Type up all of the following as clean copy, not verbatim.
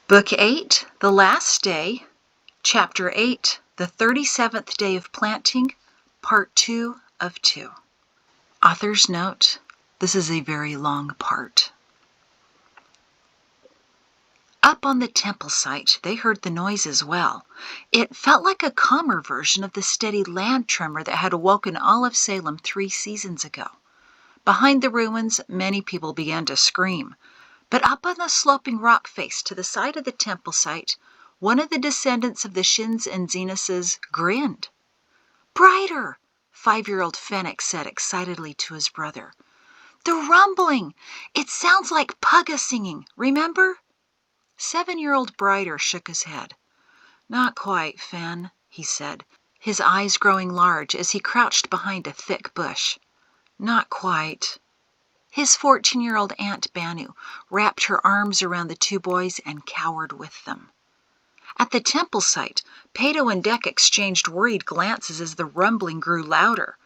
Book 8, The Last Day, Chapter 8, The 37th Day of Planting, Part 2 of 2. Author's note, this is a very long part. Up on the temple site, they heard the noise as well. It felt like a calmer version of the steady land tremor that had awoken all of Salem 3 seasons ago. Behind the ruins, many people began to scream. But up on the sloping rock face to the side of the temple site, one of the descendants of the Shins and Zenuses grinned. "Brighter," 5-year-old Fennec said excitedly to his brother. "The rumbling! It sounds like Pugga singing, remember?" 7-year-old Brighter shook his head. "Not quite, Fen," he said, his eyes growing large as he crouched behind a thick bush. "Not quite." His 14-year-old Aunt Banu wrapped her arms around the two boys and cowered with them. At the temple site, Pato and Dec exchanged worried glances as the rumbling grew louder.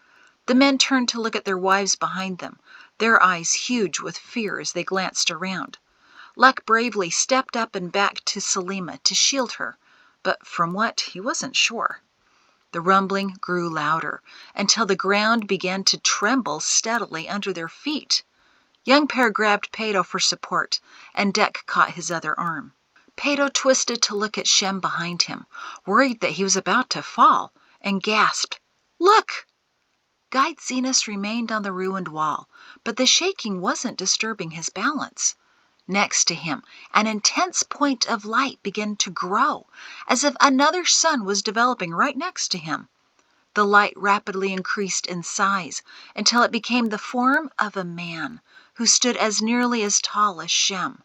The men turned to look at their wives behind them, their eyes huge with fear as they glanced around. Luck bravely stepped up and back to Selima to shield her, but from what, he wasn't sure. The rumbling grew louder until the ground began to tremble steadily under their feet. Young Pear grabbed Pato for support, and Dec caught his other arm. Pato twisted to look at Shem behind him, worried that he was about to fall, and gasped, "Look!" Guide Zenas remained on the ruined wall, but the shaking wasn't disturbing his balance. Next to him, an intense point of light began to grow, as if another sun was developing right next to him. The light rapidly increased in size until it became the form of a man who stood as nearly as tall as Shem.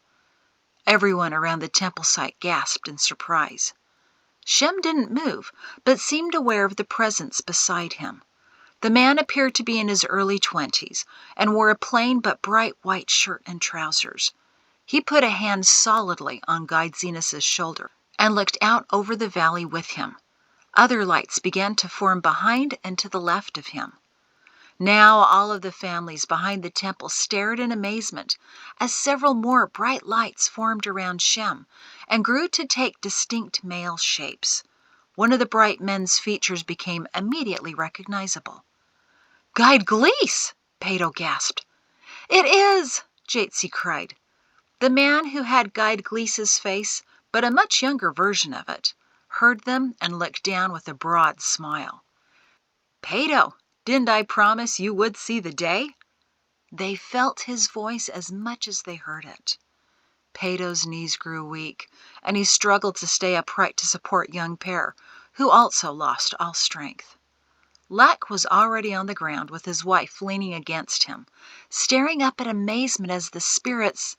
Everyone around the temple site gasped in surprise. Shem didn't move, but seemed aware of the presence beside him. The man appeared to be in his early 20s and wore a plain but bright white shirt and trousers. He put a hand solidly on Guide Zenas' shoulder and looked out over the valley with him. Other lights began to form behind and to the left of him. Now all of the families behind the temple stared in amazement as several more bright lights formed around Shem and grew to take distinct male shapes. One of the bright men's features became immediately recognizable. "Guide Gleese!" Pato gasped. "It is!" Jatsi cried. The man who had Guide Gleese's face, but a much younger version of it, heard them and looked down with a broad smile. "Pato, didn't I promise you would see the day?" They felt his voice as much as they heard it. Pato's knees grew weak, and he struggled to stay upright to support young Pear, who also lost all strength. Luck was already on the ground with his wife leaning against him, staring up in amazement as the spirits—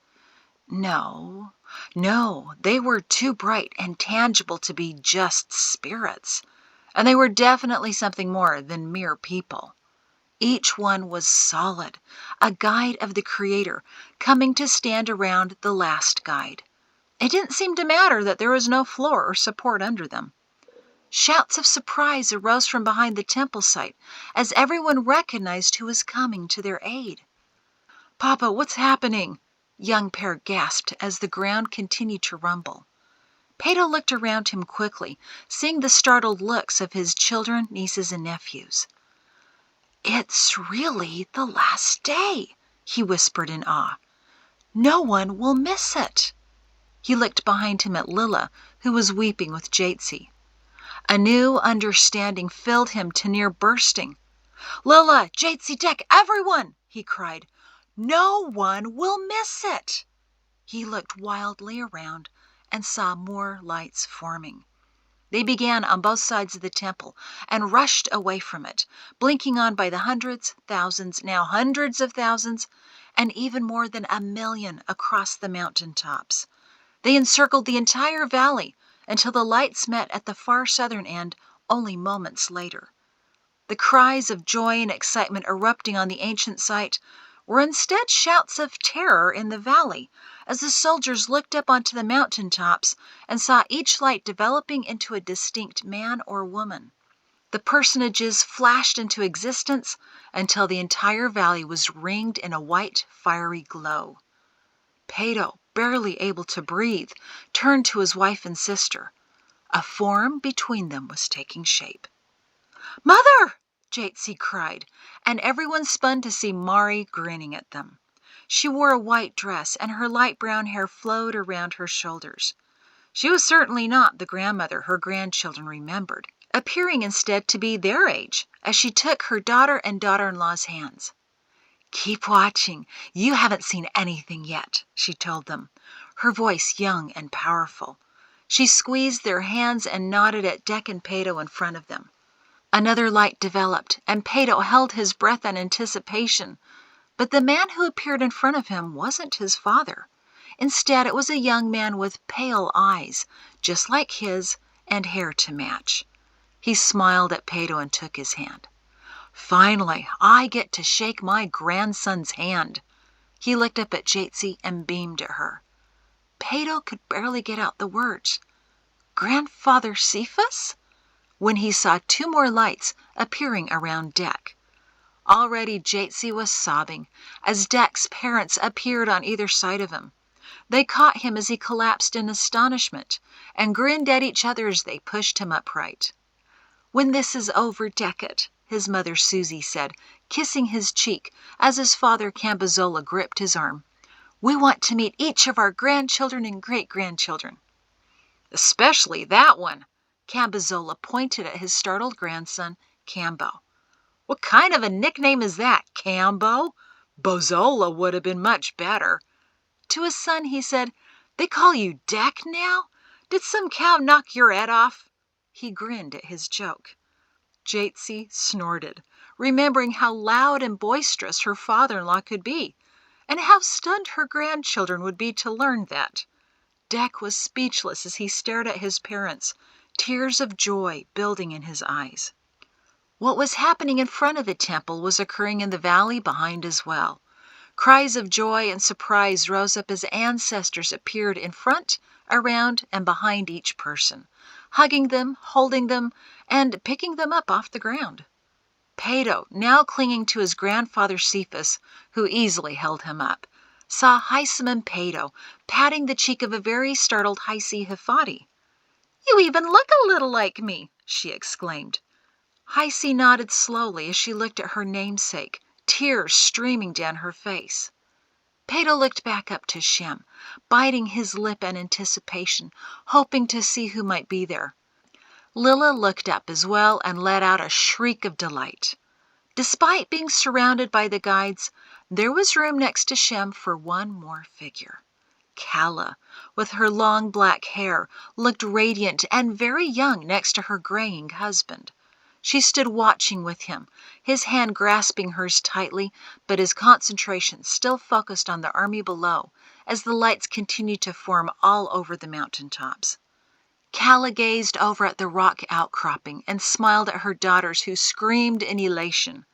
No, they were too bright and tangible to be just spirits, and they were definitely something more than mere people. Each one was solid, a guide of the Creator, coming to stand around the last guide. It didn't seem to matter that there was no floor or support under them. Shouts of surprise arose from behind the temple site as everyone recognized who was coming to their aid. "Papa, what's happening?" Young Pear gasped as the ground continued to rumble. Pato looked around him quickly, seeing the startled looks of his children, nieces, and nephews. "It's really the last day," he whispered in awe. "No one will miss it." He looked behind him at Lilla, who was weeping with Jatsi. A new understanding filled him to near bursting. "Lilla, Jatsi, Dec, everyone!" he cried. "No one will miss it." He looked wildly around and saw more lights forming. They began on both sides of the temple and rushed away from it, blinking on by the hundreds, thousands, now hundreds of thousands, and even more than 1,000,000 across the mountain tops. They encircled the entire valley until the lights met at the far southern end only moments later. The cries of joy and excitement erupting on the ancient site were instead shouts of terror in the valley as the soldiers looked up onto the mountain tops and saw each light developing into a distinct man or woman. The personages flashed into existence until the entire valley was ringed in a white, fiery glow. "Pato, barely able to breathe, turned to his wife and sister. A form between them was taking shape. "Mother!" Jatesy cried, and everyone spun to see Mari grinning at them. She wore a white dress, and her light brown hair flowed around her shoulders. She was certainly not the grandmother her grandchildren remembered, appearing instead to be their age, as she took her daughter and daughter-in-law's hands. "Keep watching. You haven't seen anything yet," she told them, her voice young and powerful. She squeezed their hands and nodded at Dec and Pato in front of them. Another light developed, and Pato held his breath in anticipation. But the man who appeared in front of him wasn't his father. Instead, it was a young man with pale eyes, just like his, and hair to match. He smiled at Pato and took his hand. "Finally, I get to shake my grandson's hand." He looked up at Jatesy and beamed at her. Pato could barely get out the words, "Grandfather Cephas?" when he saw two more lights appearing around Dec. Already Jatesy was sobbing as Dec's parents appeared on either side of him. They caught him as he collapsed in astonishment and grinned at each other as they pushed him upright. "When this is over, Decet," his mother Susie said, kissing his cheek as his father Cambazola gripped his arm, "we want to meet each of our grandchildren and great-grandchildren." "Especially that one." Cambazola pointed at his startled grandson, Cambo. "What kind of a nickname is that, Cambo? Bozola would have been much better." To his son he said, "They call you Dec now? Did some cow knock your head off?" He grinned at his joke. Jatesy snorted, remembering how loud and boisterous her father-in-law could be, and how stunned her grandchildren would be to learn that. Dec was speechless as he stared at his parents, tears of joy building in his eyes. What was happening in front of the temple was occurring in the valley behind as well. Cries of joy and surprise rose up as ancestors appeared in front, around, and behind each person, hugging them, holding them, and picking them up off the ground. Pato, now clinging to his grandfather Cephas, who easily held him up, saw Hyacin Pato patting the cheek of a very startled Hifati. "You even look a little like me," she exclaimed. Hyacin nodded slowly as she looked at her namesake, tears streaming down her face. Pato looked back up to Shem, biting his lip in anticipation, hoping to see who might be there. Lila looked up as well and let out a shriek of delight. Despite being surrounded by the guides, there was room next to Shem for one more figure. Kala, with her long black hair, looked radiant and very young next to her graying husband. She stood watching with him, his hand grasping hers tightly, but his concentration still focused on the army below as the lights continued to form all over the mountaintops. Kala gazed over at the rock outcropping and smiled at her daughters, who screamed in elation.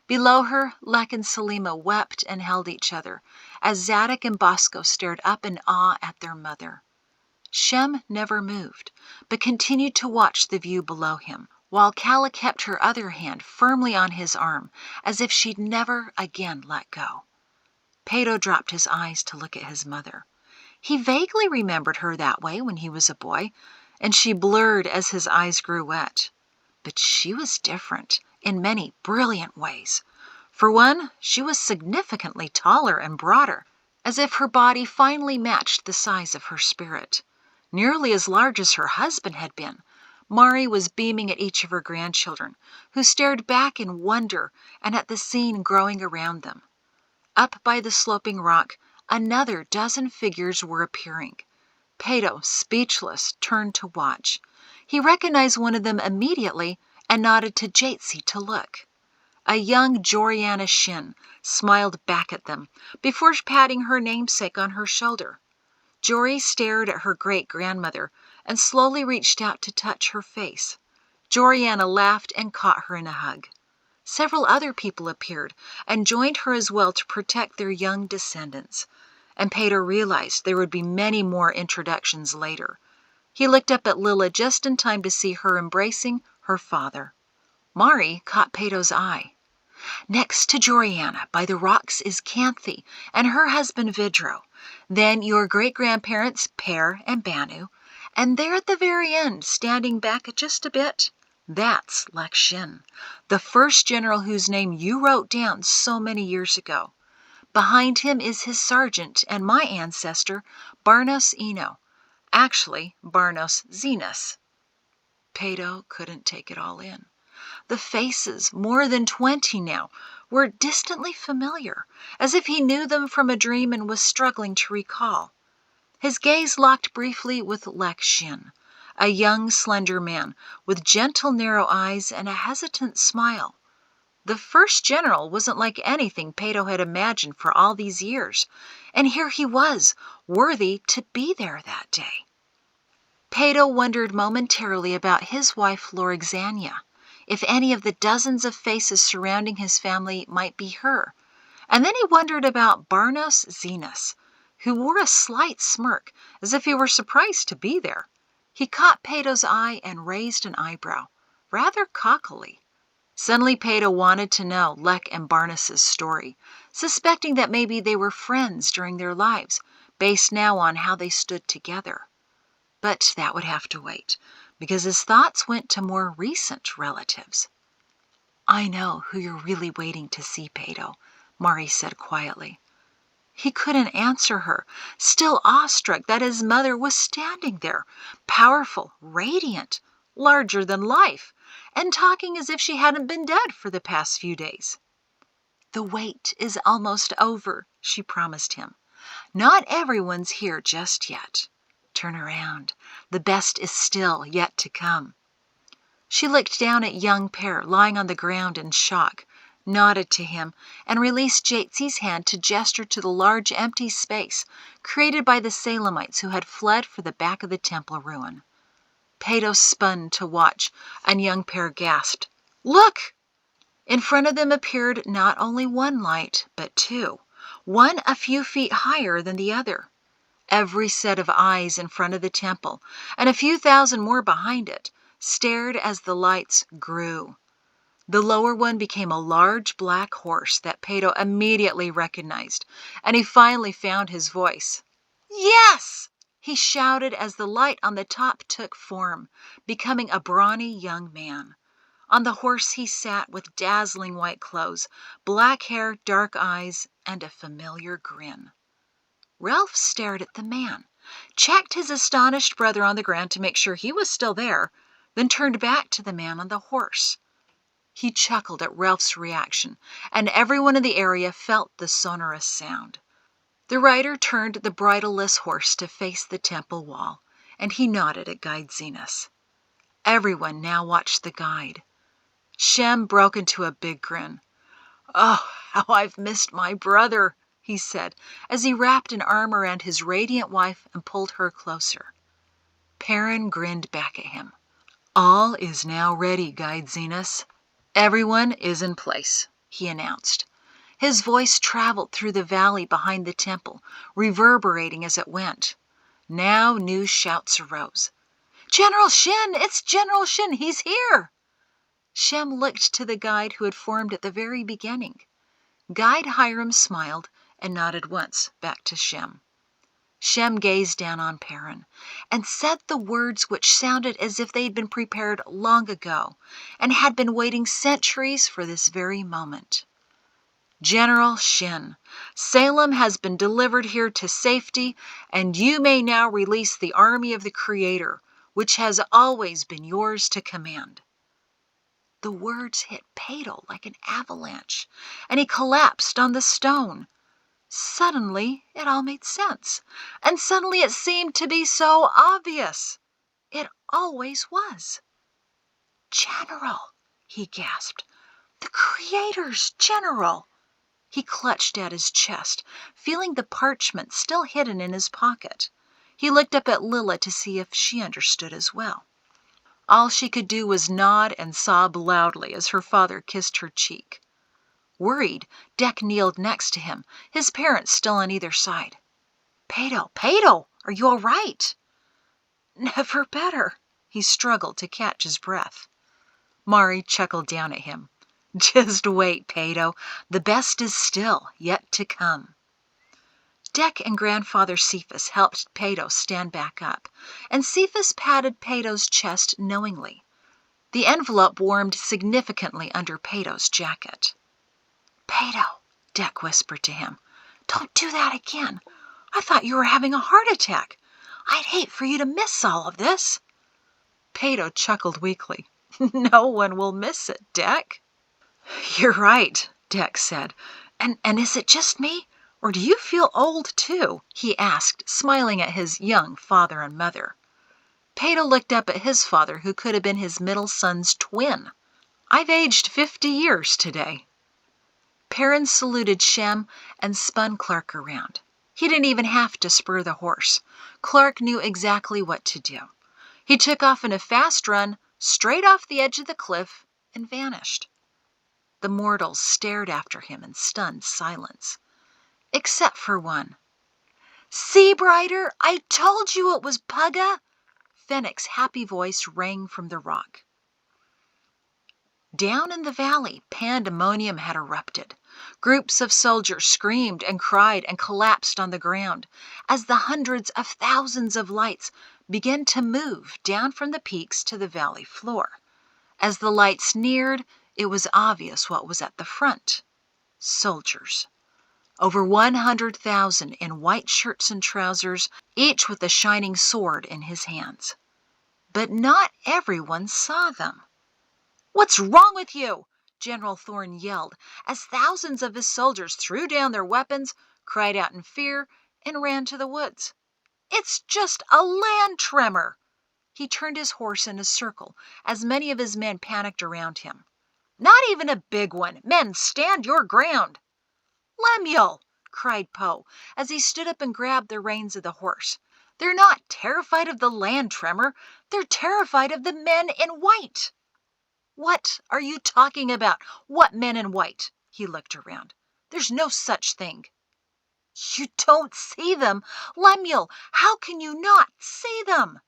Below her, Lek and Selima wept and held each other, as Zadok and Bosco stared up in awe at their mother. Shem never moved, but continued to watch the view below him, while Kala kept her other hand firmly on his arm, as if she'd never again let go. Pato dropped his eyes to look at his mother. He vaguely remembered her that way when he was a boy, and she blurred as his eyes grew wet. But she was different in many brilliant ways. For one, she was significantly taller and broader, as if her body finally matched the size of her spirit. Nearly as large as her husband had been, Mari was beaming at each of her grandchildren, who stared back in wonder and at the scene growing around them. Up by the sloping rock, another dozen figures were appearing. Pato, speechless, turned to watch. He recognized one of them immediately and nodded to Jatesy to look. A young Joriana Shin smiled back at them before patting her namesake on her shoulder. Jory stared at her great-grandmother and slowly reached out to touch her face. Joriana laughed and caught her in a hug. Several other people appeared and joined her as well to protect their young descendants, and Pato realized there would be many more introductions later. He looked up at Lila just in time to see her embracing her father. Mari caught Pato's eye. Next to Joriana, by the rocks, is Canthi and her husband Vidro. Then your great-grandparents, Per and Banu. And there at the very end, standing back just a bit, that's Lakshin, the first general whose name you wrote down so many years ago. Behind him is his sergeant and my ancestor, Barnos Eno. Actually, Barnos Zenos. Peto couldn't take it all in. The faces, more than 20 now, were distantly familiar, as if he knew them from a dream and was struggling to recall. His gaze locked briefly with Lakshin, a young, slender man with gentle, narrow eyes and a hesitant smile. The first general wasn't like anything Peto had imagined for all these years, and here he was, worthy to be there that day. Peto wondered momentarily about his wife Lorixania, if any of the dozens of faces surrounding his family might be her, and then he wondered about Barnos Zenos, who wore a slight smirk, as if he were surprised to be there. He caught Peto's eye and raised an eyebrow, rather cockily. Suddenly Peto wanted to know Lek and Barnas's story, suspecting that maybe they were friends during their lives, based now on how they stood together. But that would have to wait, because his thoughts went to more recent relatives. "I know who you're really waiting to see, Peto," Mari said quietly. He couldn't answer her, still awestruck that his mother was standing there, powerful, radiant, larger than life, and talking as if she hadn't been dead for the past few days. "The wait is almost over," she promised him. "Not everyone's here just yet. Turn around. The best is still yet to come." She looked down at young Per lying on the ground in shock, nodded to him, and released Jaitzi's hand to gesture to the large empty space created by the Salemites who had fled for the back of the temple ruin. Peto spun to watch, and young Per gasped, "Look!" In front of them appeared not only one light, but two, one a few feet higher than the other. Every set of eyes in front of the temple, and a few thousand more behind it, stared as the lights grew. The lower one became a large black horse that Peto immediately recognized, and he finally found his voice. "Yes!" he shouted as the light on the top took form, becoming a brawny young man. On the horse he sat with dazzling white clothes, black hair, dark eyes, and a familiar grin. Ralph stared at the man, checked his astonished brother on the ground to make sure he was still there, then turned back to the man on the horse. He chuckled at Ralph's reaction, and everyone in the area felt the sonorous sound. The rider turned the bridleless horse to face the temple wall, and he nodded at Guide Zenos. Everyone now watched the guide. Shem broke into a big grin. "Oh, how I've missed my brother," he said, as he wrapped an arm around his radiant wife and pulled her closer. Perrin grinned back at him. "All is now ready, Guide Zenos. Everyone is in place," he announced. His voice traveled through the valley behind the temple, reverberating as it went. Now new shouts arose. "General Shin! It's General Shin! He's here!" Shem looked to the guide who had formed at the very beginning. Guide Hiram smiled and nodded once back to Shem. Shem gazed down on Perrin and said the words which sounded as if they had been prepared long ago and had been waiting centuries for this very moment. "General Shin, Salem has been delivered here to safety, and you may now release the army of the Creator, which has always been yours to command." The words hit Peto like an avalanche, and he collapsed on the stone. Suddenly, it all made sense, and suddenly it seemed to be so obvious. It always was. "General," he gasped. "The Creator's General." He clutched at his chest, feeling the parchment still hidden in his pocket. He looked up at Lilla to see if she understood as well. All she could do was nod and sob loudly as her father kissed her cheek. Worried, Dec kneeled next to him, his parents still on either side. Peto, are you all right?" "Never better." He struggled to catch his breath. Mari chuckled down at him. Just wait, Pato. The best is still yet to come. Dec and Grandfather Cephas helped Pato stand back up, and Cephas patted Pato's chest knowingly. The envelope warmed significantly under Pato's jacket. "Pato," Dec whispered to him, "don't do that again. I thought you were having a heart attack. I'd hate for you to miss all of this." Pato chuckled weakly. "No one will miss it, Dec." "You're right," Dec said. And is it just me, or do you feel old too?" he asked, smiling at his young father and mother. Pato looked up at his father, who could have been his middle son's twin. "I've aged 50 years today." Perrin saluted Shem and spun Clark around. He didn't even have to spur the horse. Clark knew exactly what to do. He took off in a fast run, straight off the edge of the cliff, and vanished. The mortals stared after him in stunned silence, except for one. "See, Brighter, I told you it was Pugga!" Fennec's happy voice rang from the rock. Down in the valley, pandemonium had erupted. Groups of soldiers screamed and cried and collapsed on the ground as the hundreds of thousands of lights began to move down from the peaks to the valley floor. As the lights neared, it was obvious what was at the front. Soldiers. Over 100,000 in white shirts and trousers, each with a shining sword in his hands. But not everyone saw them. "What's wrong with you?" General Thorne yelled, as thousands of his soldiers threw down their weapons, cried out in fear, and ran to the woods. "It's just a land tremor." He turned his horse in a circle as many of his men panicked around him. "Not even a big one. Men, stand your ground." "Lemuel!" cried Poe, as he stood up and grabbed the reins of the horse. "They're not terrified of the land tremor. They're terrified of the men in white." "What are you talking about? What men in white?" He looked around. "There's no such thing." "You don't see them. Lemuel, how can you not see them?"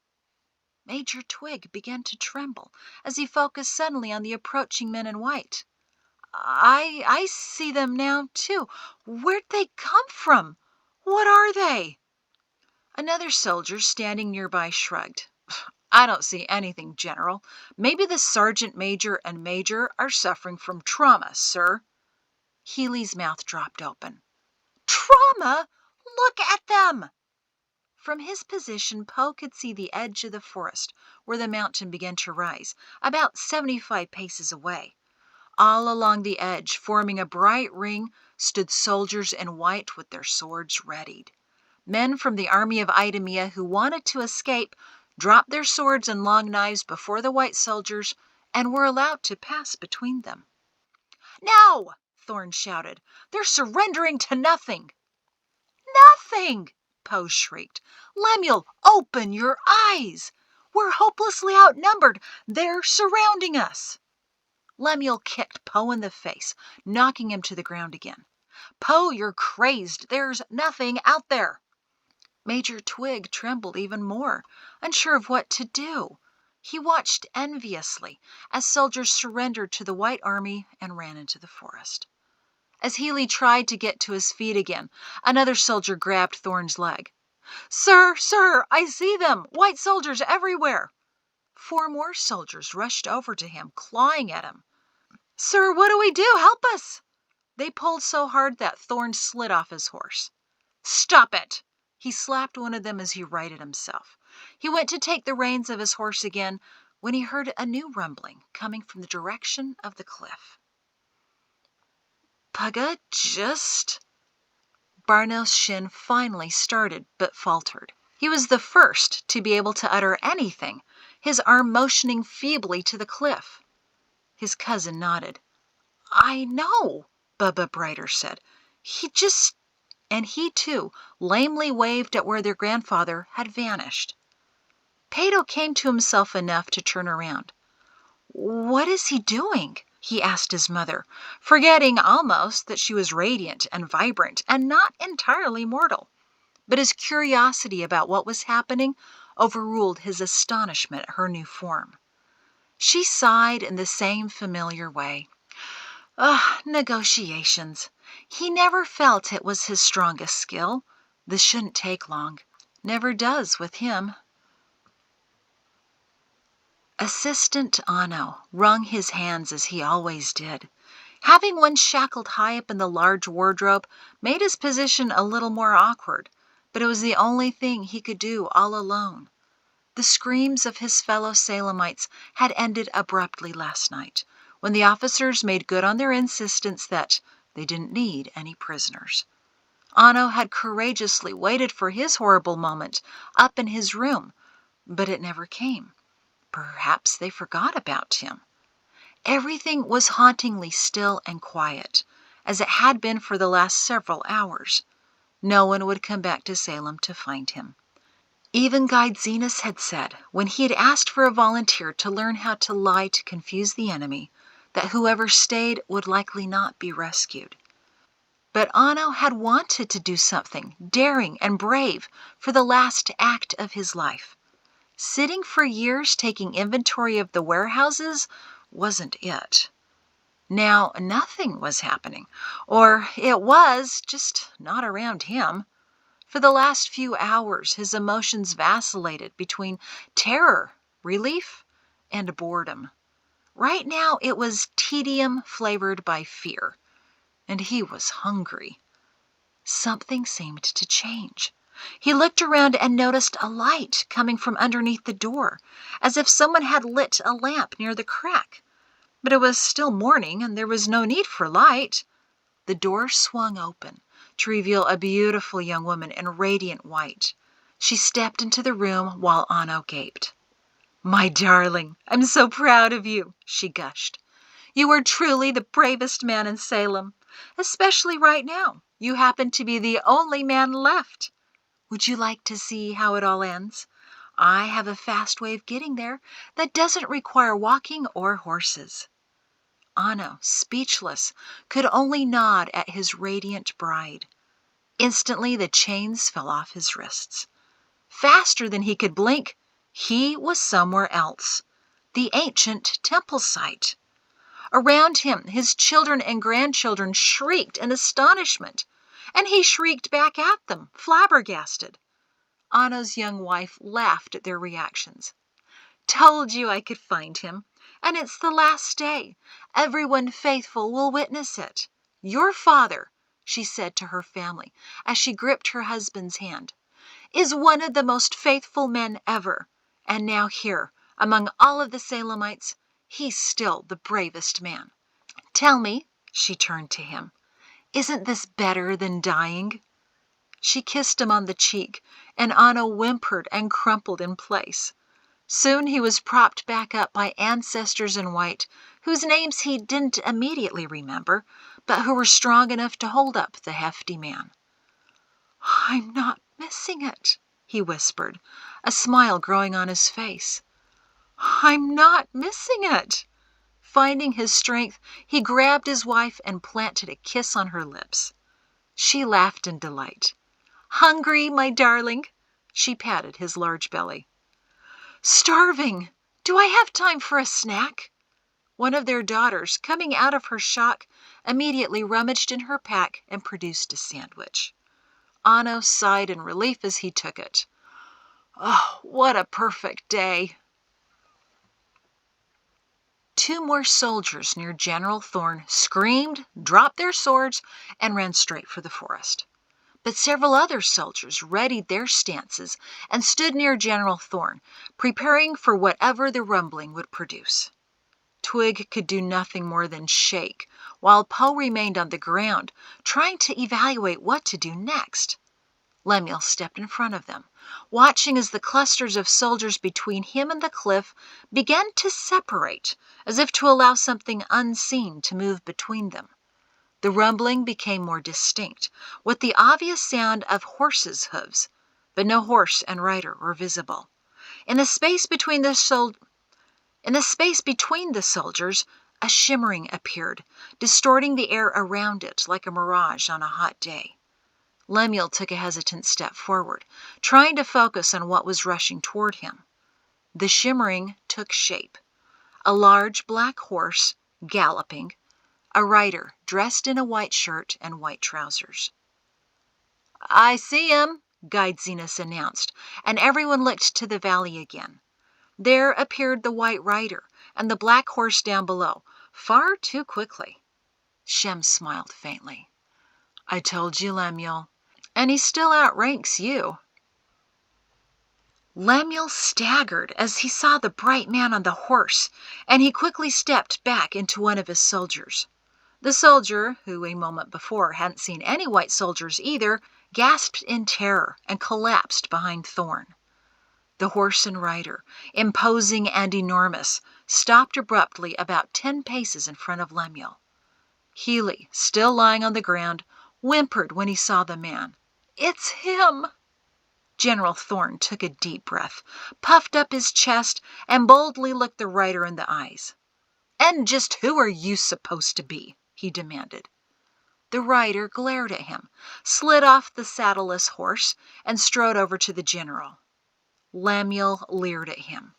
Major Twig began to tremble as he focused suddenly on the approaching men in white. I see them now, too. Where'd they come from? What are they?" Another soldier standing nearby shrugged. "I don't see anything, General. Maybe the sergeant major and major are suffering from trauma, sir." Healy's mouth dropped open. "Trauma? Look at them!" From his position, Poe could see the edge of the forest where the mountain began to rise, about 75 paces away. All along the edge, forming a bright ring, stood soldiers in white with their swords readied. Men from the army of Idumea who wanted to escape dropped their swords and long knives before the white soldiers and were allowed to pass between them. "No!" Thorne shouted. "They're surrendering to nothing." "Nothing!" Poe shrieked. "Lemuel, open your eyes! We're hopelessly outnumbered. They're surrounding us." Lemuel kicked Poe in the face, knocking him to the ground again. "Poe, you're crazed. There's nothing out there." Major Twig trembled even more, unsure of what to do. He watched enviously as soldiers surrendered to the white army and ran into the forest. As Healy tried to get to his feet again, another soldier grabbed Thorne's leg. Sir, I see them! White soldiers everywhere!" 4 more soldiers rushed over to him, clawing at him. "Sir, what do we do? Help us!" They pulled so hard that Thorne slid off his horse. "Stop it!" He slapped one of them as he righted himself. He went to take the reins of his horse again when he heard a new rumbling coming from the direction of the cliff. "Pugga just—" Barnell's shin finally started but faltered. He was the first to be able to utter anything, his arm motioning feebly to the cliff. His cousin nodded. "I know," Bubba Brighter said. "He just—" And he, too, lamely waved at where their grandfather had vanished. Pato came to himself enough to turn around. "What is he doing?" he asked his mother, forgetting almost that she was radiant and vibrant and not entirely mortal. But his curiosity about what was happening overruled his astonishment at her new form. She sighed in the same familiar way. Negotiations. He never felt it was his strongest skill. This shouldn't take long. Never does with him. Assistant Anno wrung his hands as he always did. Having one shackled high up in the large wardrobe made his position a little more awkward, but it was the only thing he could do all alone. The screams of his fellow Salemites had ended abruptly last night, when the officers made good on their insistence that they didn't need any prisoners. Anno had courageously waited for his horrible moment up in his room, but it never came. Perhaps they forgot about him. Everything was hauntingly still and quiet, as it had been for the last several hours. No one would come back to Salem to find him. Even Guide Zenas had said, when he had asked for a volunteer to learn how to lie to confuse the enemy, that whoever stayed would likely not be rescued. But Anno had wanted to do something daring and brave for the last act of his life. Sitting for years taking inventory of the warehouses wasn't it. Now nothing was happening, or it was, just not around him. For the last few hours, his emotions vacillated between terror, relief, and boredom. Right now, it was tedium flavored by fear, and he was hungry. Something seemed to change. He looked around and noticed a light coming from underneath the door, as if someone had lit a lamp near the crack. But it was still morning, and there was no need for light. The door swung open to reveal a beautiful young woman in radiant white. She stepped into the room while Anno gaped. "My darling, I'm so proud of you," she gushed. "You are truly the bravest man in Salem. Especially right now. You happen to be the only man left. Would you like to see how it all ends? I have a fast way of getting there that doesn't require walking or horses." Anno, speechless, could only nod at his radiant bride. Instantly the chains fell off his wrists. Faster than he could blink, he was somewhere else. The ancient temple site. Around him, his children and grandchildren shrieked in astonishment, and he shrieked back at them, flabbergasted. Anno's young wife laughed at their reactions. "Told you I could find him. And it's the last day. Everyone faithful will witness it. Your father," she said to her family as she gripped her husband's hand, "is one of the most faithful men ever. And now here, among all of the Salemites, he's still the bravest man. Tell me," she turned to him, "isn't this better than dying?" She kissed him on the cheek, and Anno whimpered and crumpled in place. Soon he was propped back up by ancestors in white, whose names he didn't immediately remember, but who were strong enough to hold up the hefty man. "I'm not missing it," he whispered, a smile growing on his face. "I'm not missing it." Finding his strength, he grabbed his wife and planted a kiss on her lips. She laughed in delight. "Hungry, my darling?" She patted his large belly. "Starving. Do I have time for a snack?" One of their daughters, coming out of her shock, immediately rummaged in her pack and produced a sandwich. Anno sighed in relief as he took it. Oh, what a perfect day. 2 more soldiers near General Thorn screamed, dropped their swords, and ran straight for the forest. But several other soldiers readied their stances and stood near General Thorn, preparing for whatever the rumbling would produce. Twig could do nothing more than shake, while Poe remained on the ground, trying to evaluate what to do next. Lemuel stepped in front of them, watching as the clusters of soldiers between him and the cliff began to separate, as if to allow something unseen to move between them. The rumbling became more distinct, with the obvious sound of horses' hooves, but no horse and rider were visible. In the space between the soldiers, a shimmering appeared, distorting the air around it like a mirage on a hot day. Lemuel took a hesitant step forward, trying to focus on what was rushing toward him. The shimmering took shape. A large black horse, galloping, a rider dressed in a white shirt and white trousers. "I see him," Guide Zenas announced, and everyone looked to the valley again. There appeared the white rider and the black horse down below, far too quickly. Shem smiled faintly. "I told you, Lemuel. And he still outranks you." Lemuel staggered as he saw the bright man on the horse, and he quickly stepped back into one of his soldiers. The soldier, who a moment before hadn't seen any white soldiers either, gasped in terror and collapsed behind Thorn. The horse and rider, imposing and enormous, stopped abruptly about 10 paces in front of Lemuel. Healy, still lying on the ground, whimpered when he saw the man. "It's him!" General Thorn took a deep breath, puffed up his chest, and boldly looked the rider in the eyes. "And just who are you supposed to be?" he demanded. The rider glared at him, slid off the saddleless horse, and strode over to the general. Lemuel leered at him.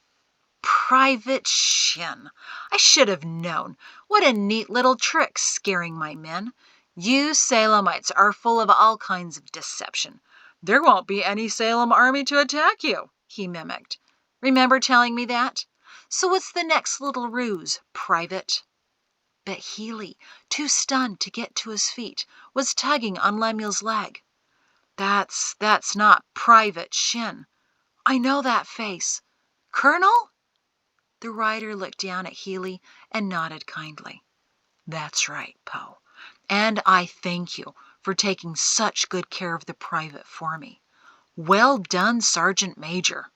"Private Shin! I should have known. What a neat little trick, scaring my men. You Salemites are full of all kinds of deception. There won't be any Salem army to attack you," he mimicked. "Remember telling me that? So what's the next little ruse, Private?" But Healy, too stunned to get to his feet, was tugging on Lemuel's leg. That's not Private Shin. I know that face. Colonel?" The rider looked down at Healy and nodded kindly. "That's right, Poe. And I thank you for taking such good care of the private for me. Well done, Sergeant Major."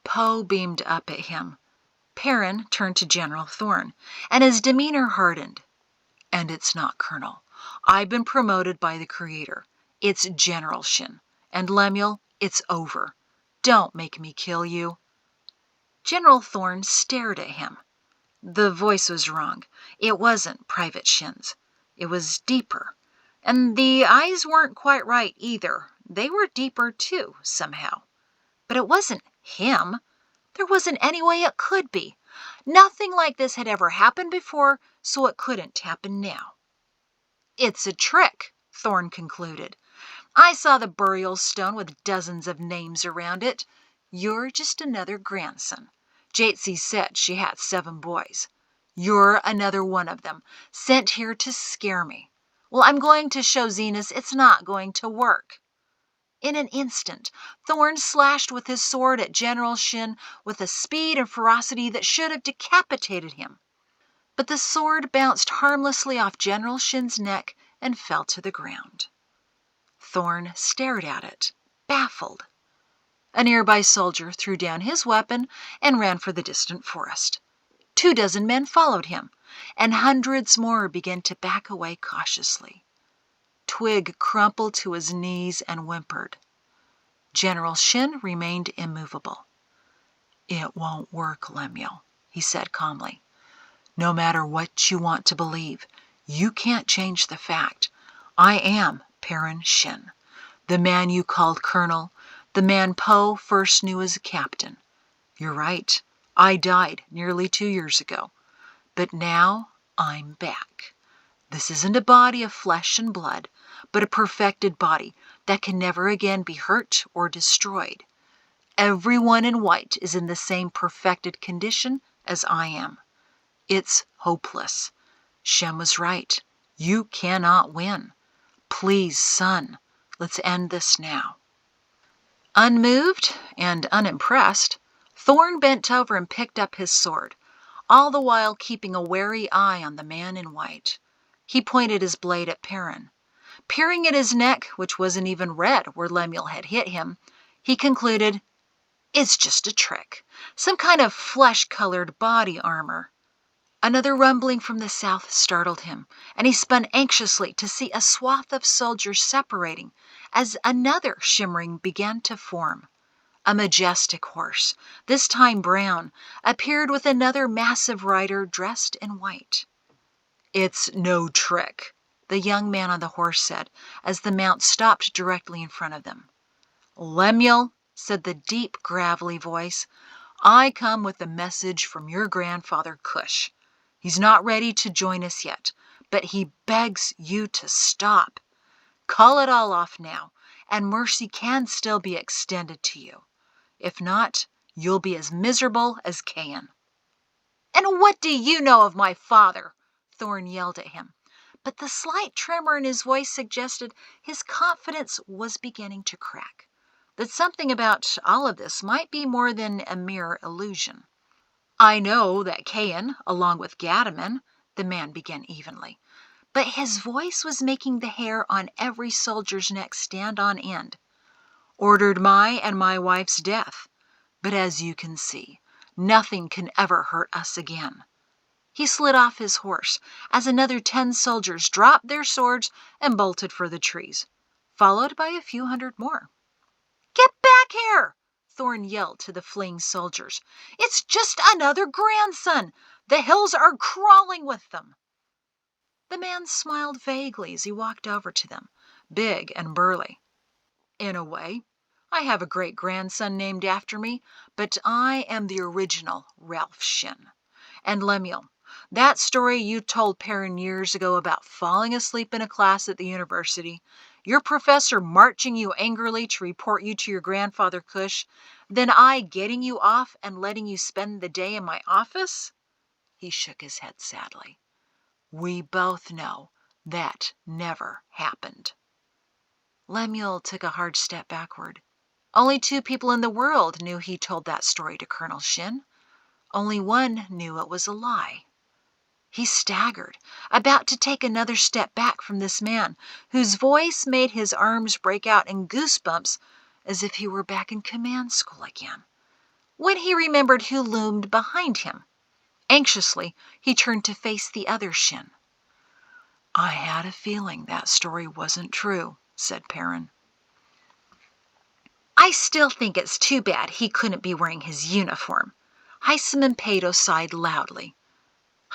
Poe beamed up at him. Perrin turned to General Thorn, and his demeanor hardened. "And it's not Colonel. I've been promoted by the Creator. It's General Shin. And Lemuel, it's over. Don't make me kill you." General Thorn stared at him. The voice was wrong. It wasn't Private Shin's. It was deeper. And the eyes weren't quite right either. They were deeper too, somehow. But it wasn't him. There wasn't any way it could be. Nothing like this had ever happened before, so it couldn't happen now. "It's a trick," Thorn concluded. "I saw the burial stone with dozens of names around it. You're just another grandson. Jatesy said she had 7 boys. You're another one of them, sent here to scare me. Well, I'm going to show Zenas it's not going to work." In an instant, Thorn slashed with his sword at General Shin with a speed and ferocity that should have decapitated him. But the sword bounced harmlessly off General Shin's neck and fell to the ground. Thorn stared at it, baffled. A nearby soldier threw down his weapon and ran for the distant forest. 24 men followed him, and hundreds more began to back away cautiously. Twig crumpled to his knees and whimpered. General Shin remained immovable. "It won't work, Lemuel," he said calmly. "No matter what you want to believe, you can't change the fact. I am Perrin Shin, the man you called Colonel, the man Poe first knew as a captain. You're right, I died nearly 2 years ago. But now I'm back. This isn't a body of flesh and blood, but a perfected body that can never again be hurt or destroyed. Everyone in white is in the same perfected condition as I am. It's hopeless. Shem was right. You cannot win. Please, son, let's end this now." Unmoved and unimpressed, Thorn bent over and picked up his sword, all the while keeping a wary eye on the man in white. He pointed his blade at Perrin. Peering at his neck, which wasn't even red where Lemuel had hit him, he concluded, "It's just a trick, some kind of flesh-colored body armor." Another rumbling from the south startled him, and he spun anxiously to see a swath of soldiers separating as another shimmering began to form. A majestic horse, this time brown, appeared with another massive rider dressed in white. "It's no trick," the young man on the horse said, as the mount stopped directly in front of them. "Lemuel," said the deep, gravelly voice, "I come with a message from your grandfather Cush. He's not ready to join us yet, but he begs you to stop. Call it all off now, and mercy can still be extended to you. If not, you'll be as miserable as Cain." "And what do you know of my father?" Thorn yelled at him. But the slight tremor in his voice suggested his confidence was beginning to crack, that something about all of this might be more than a mere illusion. "I know that Cain, along with Gadamen," the man began evenly, but his voice was making the hair on every soldier's neck stand on end, "ordered my and my wife's death. But as you can see, nothing can ever hurt us again." He slid off his horse as another 10 soldiers dropped their swords and bolted for the trees, followed by a few hundred more. "Get back here!" Thorn yelled to the fleeing soldiers. "It's just another grandson. The hills are crawling with them." The man smiled vaguely as he walked over to them, big and burly. "In a way, I have a great-grandson named after me, but I am the original Ralph Shin. And Lemuel, that story you told Perrin years ago about falling asleep in a class at the university, your professor marching you angrily to report you to your grandfather Cush, then I getting you off and letting you spend the day in my office?" He shook his head sadly. "We both know that never happened." Lemuel took a hard step backward. Only 2 people in the world knew he told that story to Colonel Shin. Only one knew it was a lie. He staggered, about to take another step back from this man, whose voice made his arms break out in goosebumps as if he were back in command school again, when he remembered who loomed behind him. Anxiously, he turned to face the other Shin. "I had a feeling that story wasn't true," said Perrin. "I still think it's too bad he couldn't be wearing his uniform." Hyson Pato sighed loudly.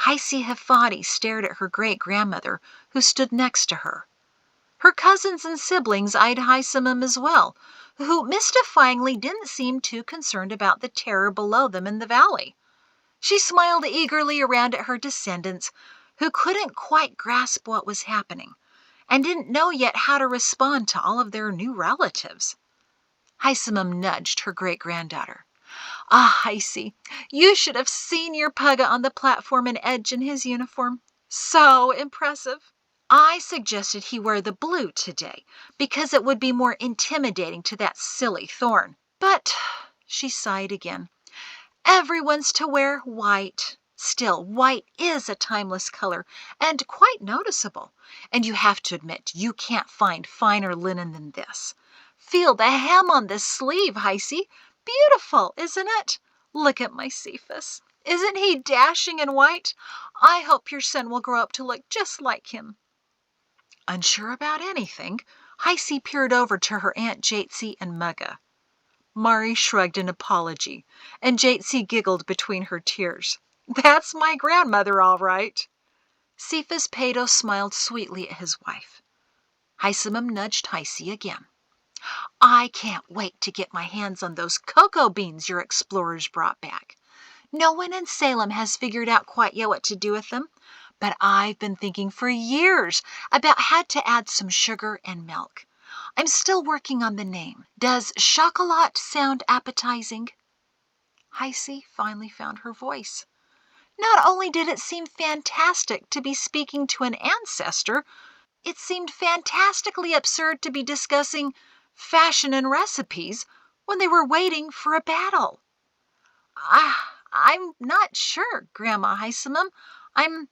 Heisey Hafadi stared at her great-grandmother, who stood next to her. Her cousins and siblings eyed Hysamum as well, who mystifyingly didn't seem too concerned about the terror below them in the valley. She smiled eagerly around at her descendants, who couldn't quite grasp what was happening, and didn't know yet how to respond to all of their new relatives. Hysamum nudged her great-granddaughter. "Ah, Heisey, you should have seen your Pugga on the platform in Edge in his uniform. So impressive. I suggested he wear the blue today, because it would be more intimidating to that silly Thorn. But," she sighed again, "everyone's to wear white. Still, white is a timeless color, and quite noticeable. And you have to admit you can't find finer linen than this. Feel the hem on this sleeve, Heisey. Beautiful, isn't it? Look at my Cephas. Isn't he dashing in white? I hope your son will grow up to look just like him." Unsure about anything, Heisey peered over to her Aunt Jatesy and Mugga. Mari shrugged an apology, and Jatesy giggled between her tears. "That's my grandmother, all right." Cephas Pato smiled sweetly at his wife. Hysamum nudged Heisey again. "I can't wait to get my hands on those cocoa beans your explorers brought back. No one in Salem has figured out quite yet what to do with them, but I've been thinking for years about how to add some sugar and milk. I'm still working on the name. Does chocolat sound appetizing?" Heisey finally found her voice. Not only did it seem fantastic to be speaking to an ancestor, it seemed fantastically absurd to be discussing fashion and recipes when they were waiting for a battle. I'm not sure, Grandma Hysamum. I'm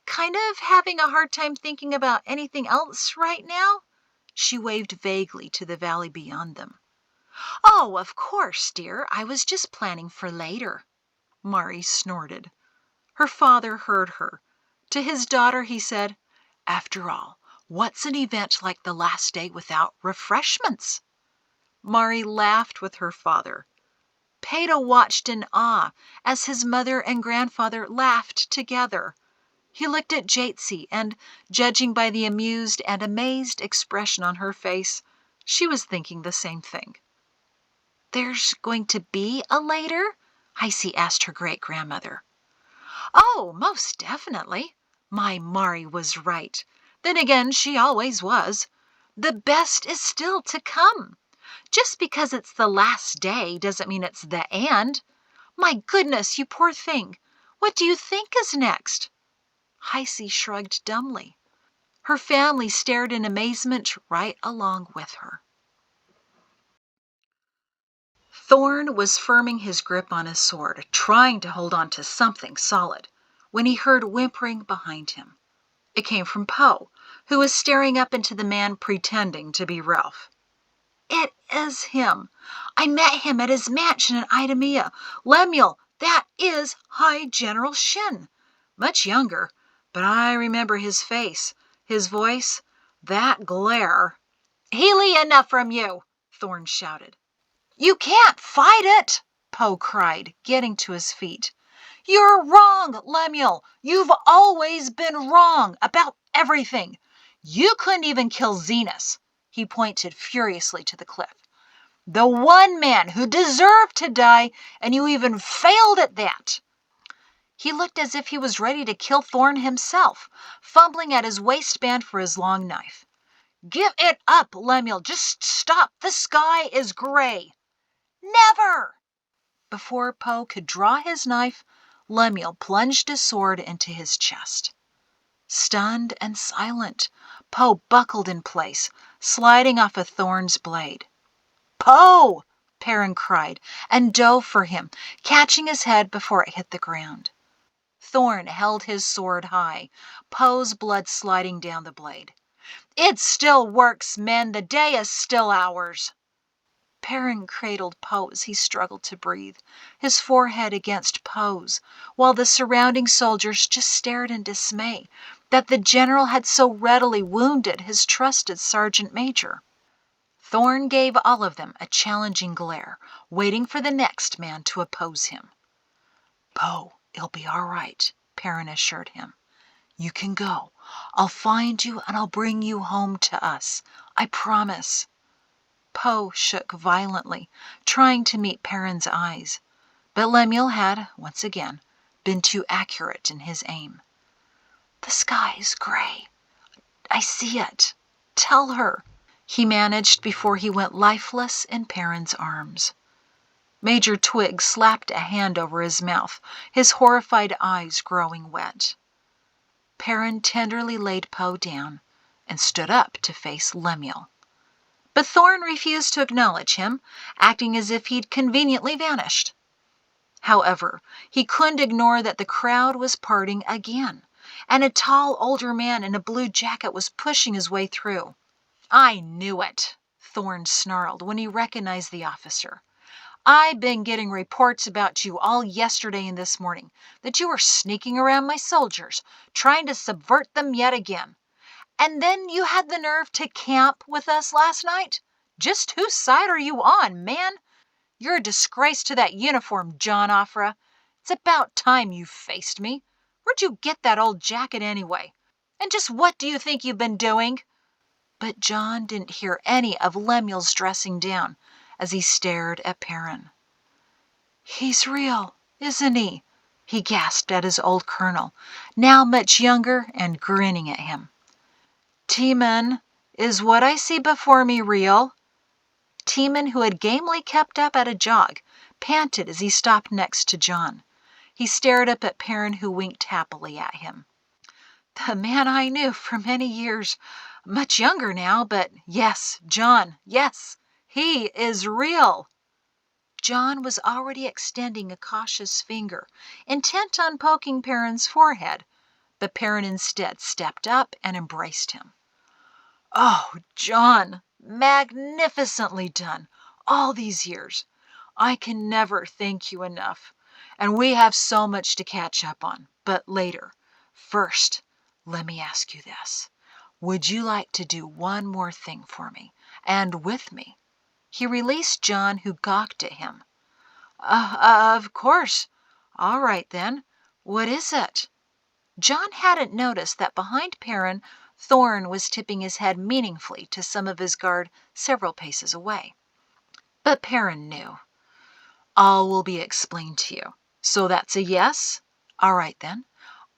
kind of having a hard time thinking about anything else right now." She waved vaguely to the valley beyond them. "Oh, of course, dear. I was just planning for later." Mari snorted. Her father heard her. To his daughter he said, "After all, what's an event like the last day without refreshments?" Mari laughed with her father. Pato watched in awe as his mother and grandfather laughed together. He looked at Jatesy, and, judging by the amused and amazed expression on her face, she was thinking the same thing. "There's going to be a later?" Heisey asked her great-grandmother. "Oh, most definitely." My Mari was right. Then again, she always was. The best is still to come. Just because it's the last day doesn't mean it's the end. My goodness, you poor thing. What do you think is next? Heisey shrugged dumbly. Her family stared in amazement right along with her. Thorn was firming his grip on his sword, trying to hold on to something solid, when he heard whimpering behind him. It came from Poe, who was staring up into the man pretending to be Ralph. It is him. I met him at his mansion in Idemia. Lemuel, that is High General Shin. Much younger, but I remember his face, his voice, that glare. Healy, enough from you, Thorn shouted. You can't fight it, Poe cried, getting to his feet. You're wrong, Lemuel. You've always been wrong about everything. You couldn't even kill Zenas. He pointed furiously to the cliff. The one man who deserved to die, and you even failed at that. He looked as if he was ready to kill Thorn himself, fumbling at his waistband for his long knife. Give it up, Lemuel. Just stop. The sky is gray. Never! Before Poe could draw his knife, Lemuel plunged his sword into his chest. Stunned and silent, Poe buckled in place, sliding off a Thorn's blade. Poe! Perrin cried, and dove for him, catching his head before it hit the ground. Thorn held his sword high, Poe's blood sliding down the blade. It still works, men. The day is still ours. Perrin cradled Poe as he struggled to breathe, his forehead against Poe's, while the surrounding soldiers just stared in dismay that the general had so readily wounded his trusted sergeant major. Thorn gave all of them a challenging glare, waiting for the next man to oppose him. Poe, it'll be all right, Perrin assured him. You can go. I'll find you and I'll bring you home to us. I promise. Poe shook violently, trying to meet Perrin's eyes, but Lemuel had, once again, been too accurate in his aim. The sky is gray. I see it. Tell her, he managed before he went lifeless in Perrin's arms. Major Twig slapped a hand over his mouth, his horrified eyes growing wet. Perrin tenderly laid Poe down and stood up to face Lemuel. But Thorn refused to acknowledge him, acting as if he'd conveniently vanished. However, he couldn't ignore that the crowd was parting again, and a tall older man in a blue jacket was pushing his way through. I knew it, Thorn snarled when he recognized the officer. I've been getting reports about you all yesterday and this morning, that you were sneaking around my soldiers, trying to subvert them yet again. And then you had the nerve to camp with us last night? Just whose side are you on, man? You're a disgrace to that uniform, John Offra. It's about time you faced me. Where'd you get that old jacket anyway? And just what do you think you've been doing? But John didn't hear any of Lemuel's dressing down as he stared at Perrin. He's real, isn't he? He gasped at his old colonel, now much younger and grinning at him. Teeman, is what I see before me real? Teeman, who had gamely kept up at a jog, panted as he stopped next to John. He stared up at Perrin, who winked happily at him. The man I knew for many years, much younger now, but yes, John, yes, he is real. John was already extending a cautious finger, intent on poking Perrin's forehead, but Perrin instead stepped up and embraced him. Oh, John, magnificently done, all these years. I can never thank you enough, and we have so much to catch up on, but later. First, let me ask you this. Would you like to do one more thing for me, and with me? He released John, who gawked at him. Of course. All right, then. What is it? John hadn't noticed that behind Perrin, Thorn was tipping his head meaningfully to some of his guard several paces away. But Perrin knew. All will be explained to you. So that's a yes? All right, then.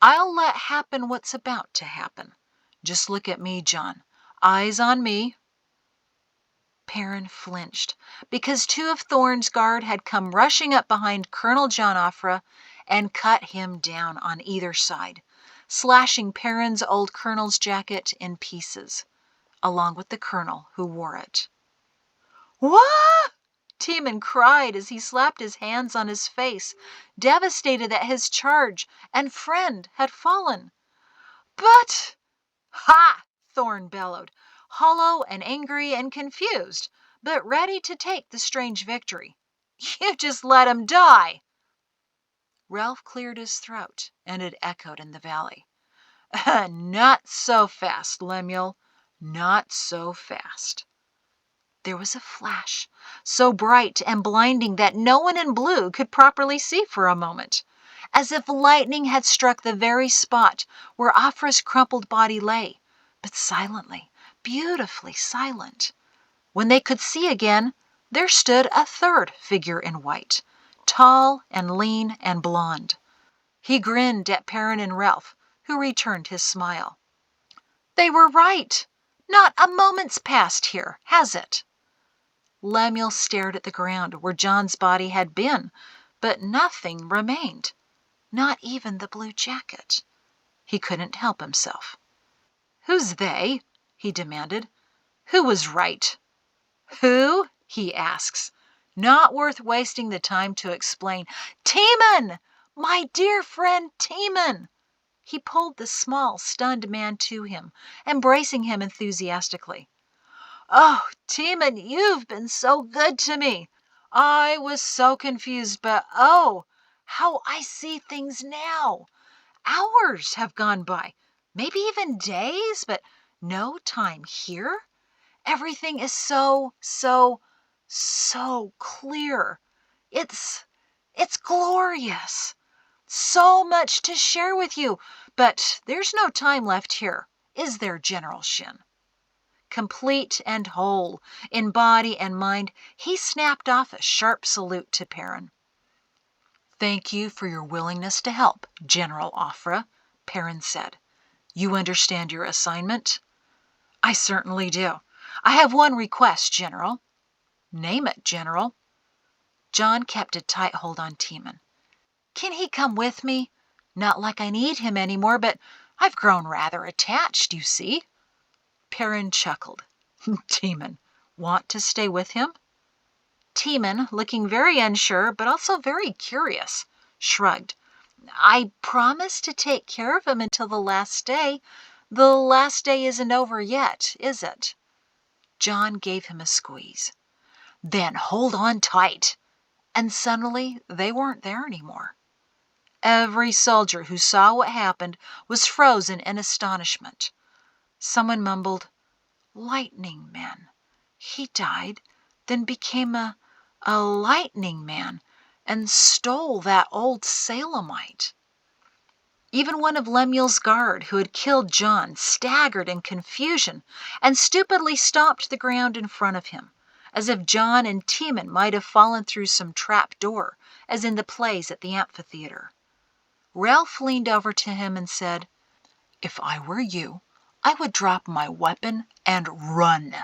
I'll let happen what's about to happen. Just look at me, John. Eyes on me." Perrin flinched, because two of Thorne's guard had come rushing up behind Colonel John Offra and cut him down on either side, slashing Perrin's old colonel's jacket in pieces, along with the colonel who wore it. "Wah!" Timon cried as he slapped his hands on his face, devastated that his charge and friend had fallen. "But—" "Ha!" Thorne bellowed, hollow and angry and confused, but ready to take the strange victory. "You just let him die!" Ralph cleared his throat, and it echoed in the valley. "Not so fast, Lemuel. Not so fast." There was a flash, so bright and blinding that no one in blue could properly see for a moment, as if lightning had struck the very spot where Offra's crumpled body lay, but silently, beautifully silent. When they could see again, there stood a third figure in white, tall and lean and blond. He grinned at Perrin and Ralph, who returned his smile. "They were right. Not a moment's passed here, has it?" Lemuel stared at the ground where John's body had been, but nothing remained, not even the blue jacket. He couldn't help himself. "Who's they?" he demanded. "Who was right?" "Who?" he asks. Not worth wasting the time to explain. "Timon! My dear friend Timon!" He pulled the small, stunned man to him, embracing him enthusiastically. "Oh, Timon, you've been so good to me. I was so confused, but oh, how I see things now. Hours have gone by, maybe even days, but no time here. Everything is so clear. It's glorious. So much to share with you, but there's no time left here, is there, General Shin?" Complete and whole, in body and mind, he snapped off a sharp salute to Perrin. "Thank you for your willingness to help, General Offra," Perrin said. "You understand your assignment?" "I certainly do. I have one request, General." "Name it, General." John kept a tight hold on Timon. "Can he come with me? Not like I need him anymore, but I've grown rather attached, you see." Perrin chuckled. "Timon, want to stay with him?" Timon, looking very unsure, but also very curious, shrugged. "I promised to take care of him until the last day. The last day isn't over yet, is it?" John gave him a squeeze. "Then hold on tight." And suddenly they weren't there anymore. Every soldier who saw what happened was frozen in astonishment. Someone mumbled, "Lightning man. He died, then became a lightning man, and stole that old Salemite." Even one of Lemuel's guard, who had killed John, staggered in confusion and stupidly stomped the ground in front of him, as if John and Timon might have fallen through some trap door, as in the plays at the amphitheater. Ralph leaned over to him and said, "If I were you, I would drop my weapon and run."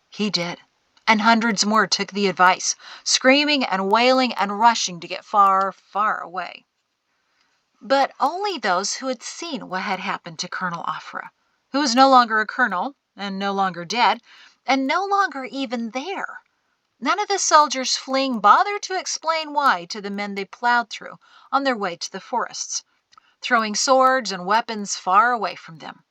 He did, and hundreds more took the advice, screaming and wailing and rushing to get far, far away. But only those who had seen what had happened to Colonel Offra, who was no longer a colonel, and no longer dead, and no longer even there. None of the soldiers fleeing bothered to explain why to the men they plowed through on their way to the forests, throwing swords and weapons far away from them.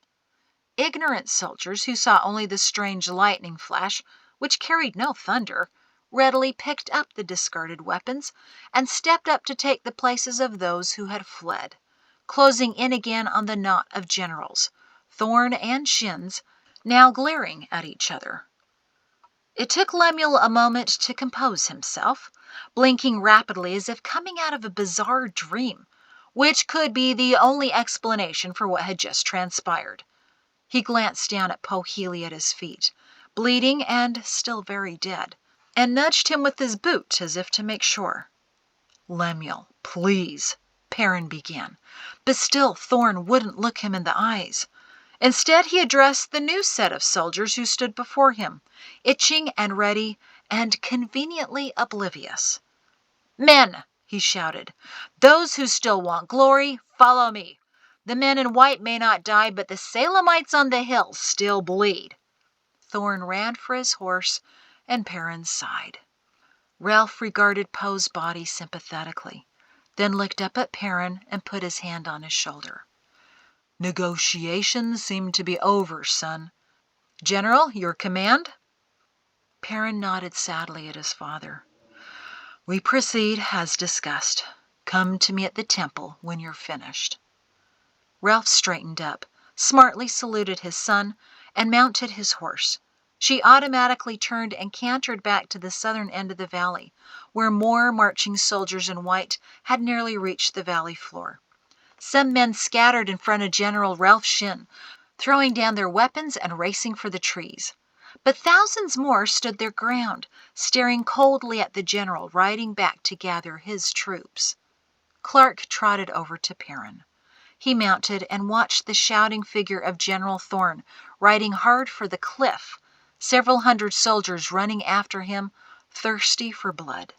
Ignorant soldiers who saw only the strange lightning flash, which carried no thunder, readily picked up the discarded weapons and stepped up to take the places of those who had fled, closing in again on the knot of generals, Thorne and Shins, now glaring at each other. It took Lemuel a moment to compose himself, blinking rapidly as if coming out of a bizarre dream, which could be the only explanation for what had just transpired. He glanced down at Poe Healy at his feet, bleeding and still very dead, and nudged him with his boot as if to make sure. "Lemuel, please," Perrin began, but still Thorn wouldn't look him in the eyes. Instead, he addressed the new set of soldiers who stood before him, itching and ready and conveniently oblivious. "Men," he shouted, "those who still want glory, follow me. The men in white may not die, but the Salemites on the hill still bleed." Thorn ran for his horse, and Perrin sighed. Ralph regarded Poe's body sympathetically, then looked up at Perrin and put his hand on his shoulder. "Negotiations seem to be over, son. General, your command?" Perrin nodded sadly at his father. "We proceed as discussed. Come to me at the temple when you're finished." Ralph straightened up, smartly saluted his son, and mounted his horse. She automatically turned and cantered back to the southern end of the valley, where more marching soldiers in white had nearly reached the valley floor. Some men scattered in front of General Ralph Shinn, throwing down their weapons and racing for the trees. But thousands more stood their ground, staring coldly at the general riding back to gather his troops. Clark trotted over to Perrin. He mounted and watched the shouting figure of General Thorn riding hard for the cliff, several hundred soldiers running after him, thirsty for blood.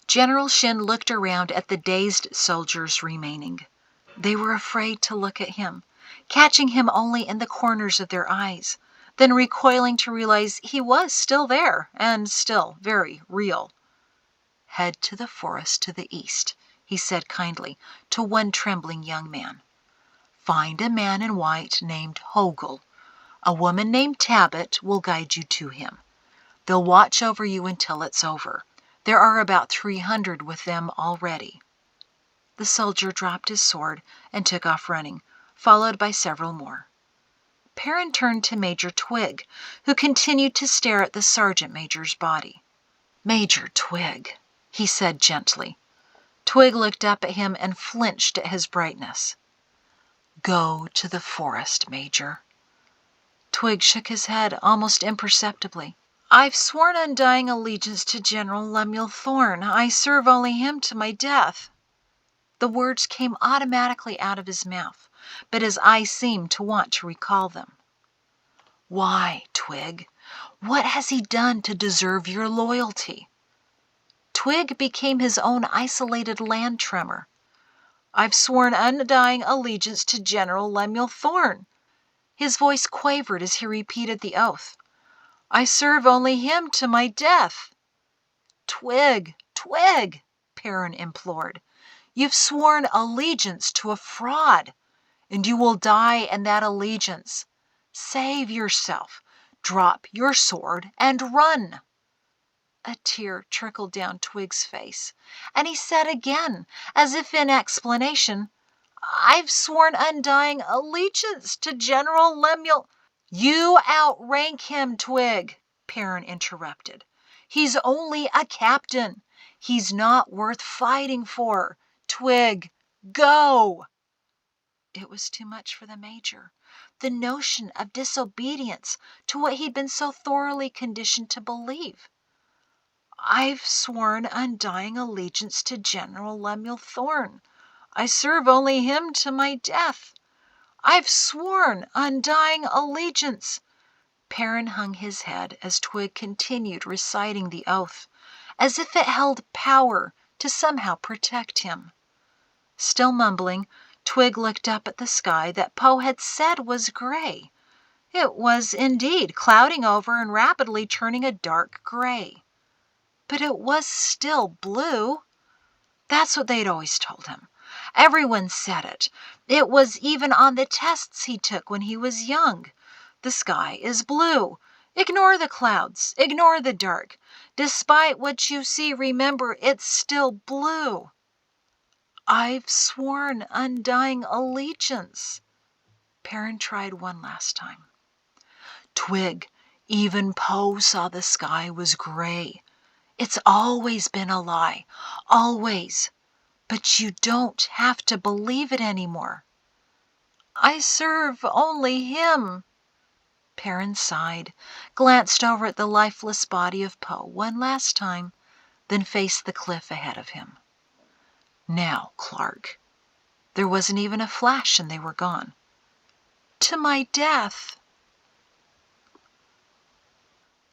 General Shinn looked around at the dazed soldiers remaining. They were afraid to look at him, catching him only in the corners of their eyes, then recoiling to realize he was still there and still very real. "Head to the forest to the east," he said kindly to one trembling young man. "Find a man in white named Hogel. A woman named Tabit will guide you to him. They'll watch over you until it's over. There are about 300 with them already." The soldier dropped his sword and took off running, followed by several more. Perrin turned to Major Twig, who continued to stare at the sergeant major's body. "Major Twig," he said gently. Twig looked up at him and flinched at his brightness. "Go to the forest, Major." Twig shook his head almost imperceptibly. "I've sworn undying allegiance to General Lemuel Thorn. I serve only him to my death." The words came automatically out of his mouth, but his eyes seemed to want to recall them. "Why, Twig? What has he done to deserve your loyalty?" Twig became his own isolated land tremor. "I've sworn undying allegiance to General Lemuel Thorn." His voice quavered as he repeated the oath. "I serve only him to my death." "Twig, Twig," Perrin implored. "You've sworn allegiance to a fraud, and you will die in that allegiance. Save yourself. Drop your sword and run." A tear trickled down Twig's face, and he said again, as if in explanation, "I've sworn undying allegiance to General Lemuel—" "You outrank him, Twig," Perrin interrupted. "He's only a captain. He's not worth fighting for. Twig, go!" It was too much for the major. The notion of disobedience to what he'd been so thoroughly conditioned to believe. "I've sworn undying allegiance to General Lemuel Thorn. I serve only him to my death. I've sworn undying allegiance." Perrin hung his head as Twig continued reciting the oath, as if it held power to somehow protect him. Still mumbling, Twig looked up at the sky that Poe had said was gray. It was indeed clouding over and rapidly turning a dark gray. But it was still blue. That's what they'd always told him. Everyone said it. It was even on the tests he took when he was young. The sky is blue. Ignore the clouds. Ignore the dark. Despite what you see, remember it's still blue. "I've sworn undying allegiance." Perrin tried one last time. "Twig, even Poe saw the sky was gray. It's always been a lie. Always. But you don't have to believe it anymore." "I serve only him." Perrin sighed, glanced over at the lifeless body of Poe one last time, then faced the cliff ahead of him. Now, Clark. There wasn't even a flash and they were gone. To my death.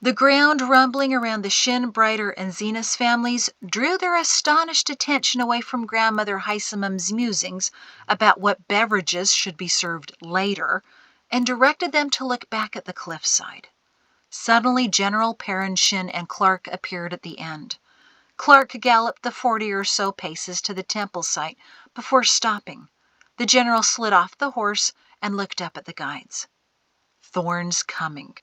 The ground rumbling around the Shin, Brighter, and Zenas families drew their astonished attention away from Grandmother Heisemum's musings about what beverages should be served later and directed them to look back at the cliffside. Suddenly, General Perrin, Shin, and Clark appeared at the end. Clark galloped the 40 or so paces to the temple site before stopping. The general slid off the horse and looked up at the guides. Thorne's coming.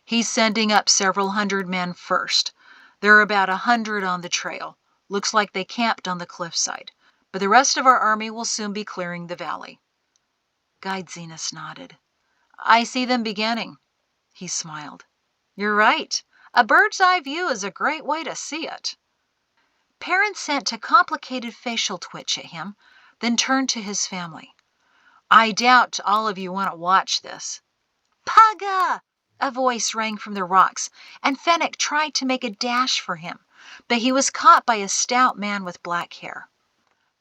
He's sending up several hundred men first. There are about 100 on the trail. Looks like they camped on the cliffside. But the rest of our army will soon be clearing the valley. Guide Zenas nodded. I see them beginning. He smiled. You're right. A bird's eye view is a great way to see it. Perrin sent a complicated facial twitch at him, then turned to his family. I doubt all of you want to watch this. Pugga! A voice rang from the rocks, and Fennec tried to make a dash for him, but he was caught by a stout man with black hair.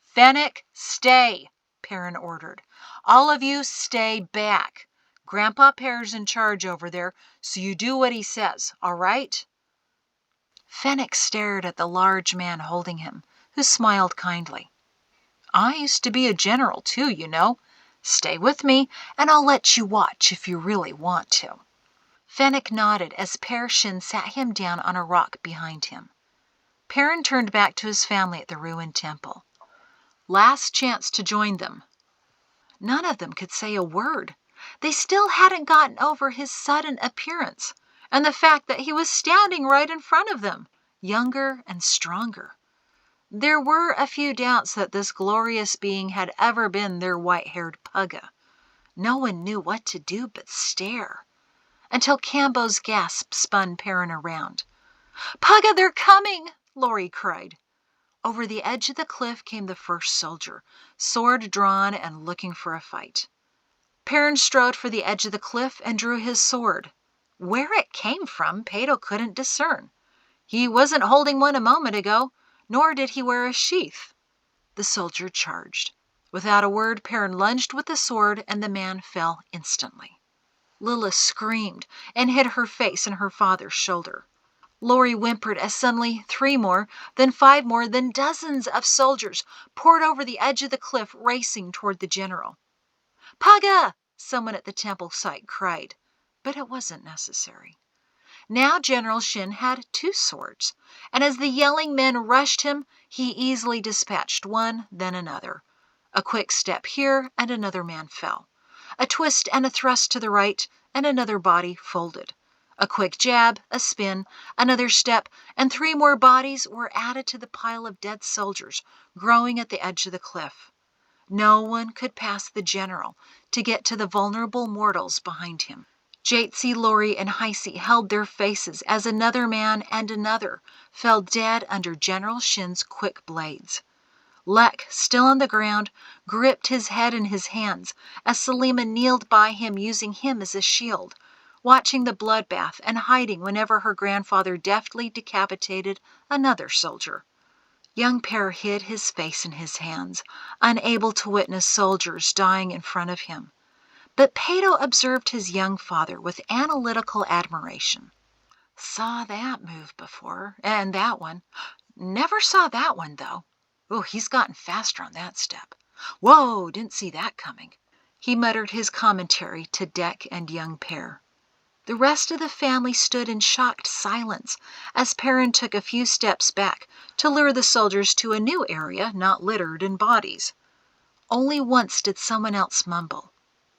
Fennec, stay, Perrin ordered. All of you stay back. Grandpa Pear's in charge over there, so you do what he says, all right? Fennec stared at the large man holding him, who smiled kindly. I used to be a general, too, you know. Stay with me, and I'll let you watch if you really want to. Fennec nodded as Shin sat him down on a rock behind him. Perrin turned back to his family at the ruined temple. Last chance to join them. None of them could say a word. They still hadn't gotten over his sudden appearance and the fact that he was standing right in front of them, younger and stronger. There were a few doubts that this glorious being had ever been their white-haired Pugga. No one knew what to do but stare, until Cambo's gasp spun Perrin around. Pugga, they're coming! Laurie cried. Over the edge of the cliff came the first soldier, sword drawn and looking for a fight. Perrin strode for the edge of the cliff and drew his sword. Where it came from, Peto couldn't discern. He wasn't holding one a moment ago, nor did he wear a sheath. The soldier charged. Without a word, Perrin lunged with the sword, and the man fell instantly. Lilla screamed and hid her face in her father's shoulder. Laurie whimpered as suddenly 3 more, then 5 more, then dozens of soldiers poured over the edge of the cliff, racing toward the general. Pugga! Someone at the temple site cried, but it wasn't necessary. Now General Shin had 2 swords, and as the yelling men rushed him, he easily dispatched one, then another. A quick step here, and another man fell. A twist and a thrust to the right, and another body folded. A quick jab, a spin, another step, and 3 more bodies were added to the pile of dead soldiers growing at the edge of the cliff. No one could pass the general to get to the vulnerable mortals behind him. Jatsi, Laurie, and Heisey held their faces as another man and another fell dead under General Shin's quick blades. Lek, still on the ground, gripped his head in his hands as Selima kneeled by him, using him as a shield, watching the bloodbath and hiding whenever her grandfather deftly decapitated another soldier. Young Per hid his face in his hands, unable to witness soldiers dying in front of him. But Peto observed his young father with analytical admiration. Saw that move before, and that one. Never saw that one, though. Oh, he's gotten faster on that step. Whoa, didn't see that coming. He muttered his commentary to Dek and young Per. The rest of the family stood in shocked silence as Perrin took a few steps back to lure the soldiers to a new area not littered in bodies. Only once did someone else mumble,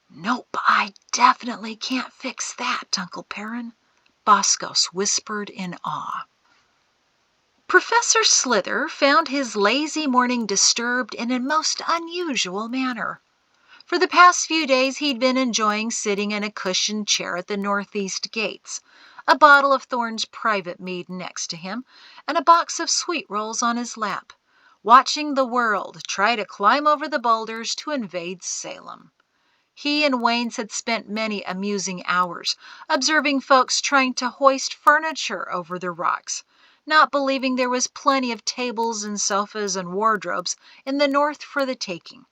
Nope, I definitely can't fix that, Uncle Perrin, Boscos whispered in awe. Professor Slither found his lazy morning disturbed in a most unusual manner. For the past few days he'd been enjoying sitting in a cushioned chair at the northeast gates, a bottle of Thorne's private mead next to him, and a box of sweet rolls on his lap, watching the world try to climb over the boulders to invade Salem. He and Waynes had spent many amusing hours observing folks trying to hoist furniture over the rocks, not believing there was plenty of tables and sofas and wardrobes in the north for the taking,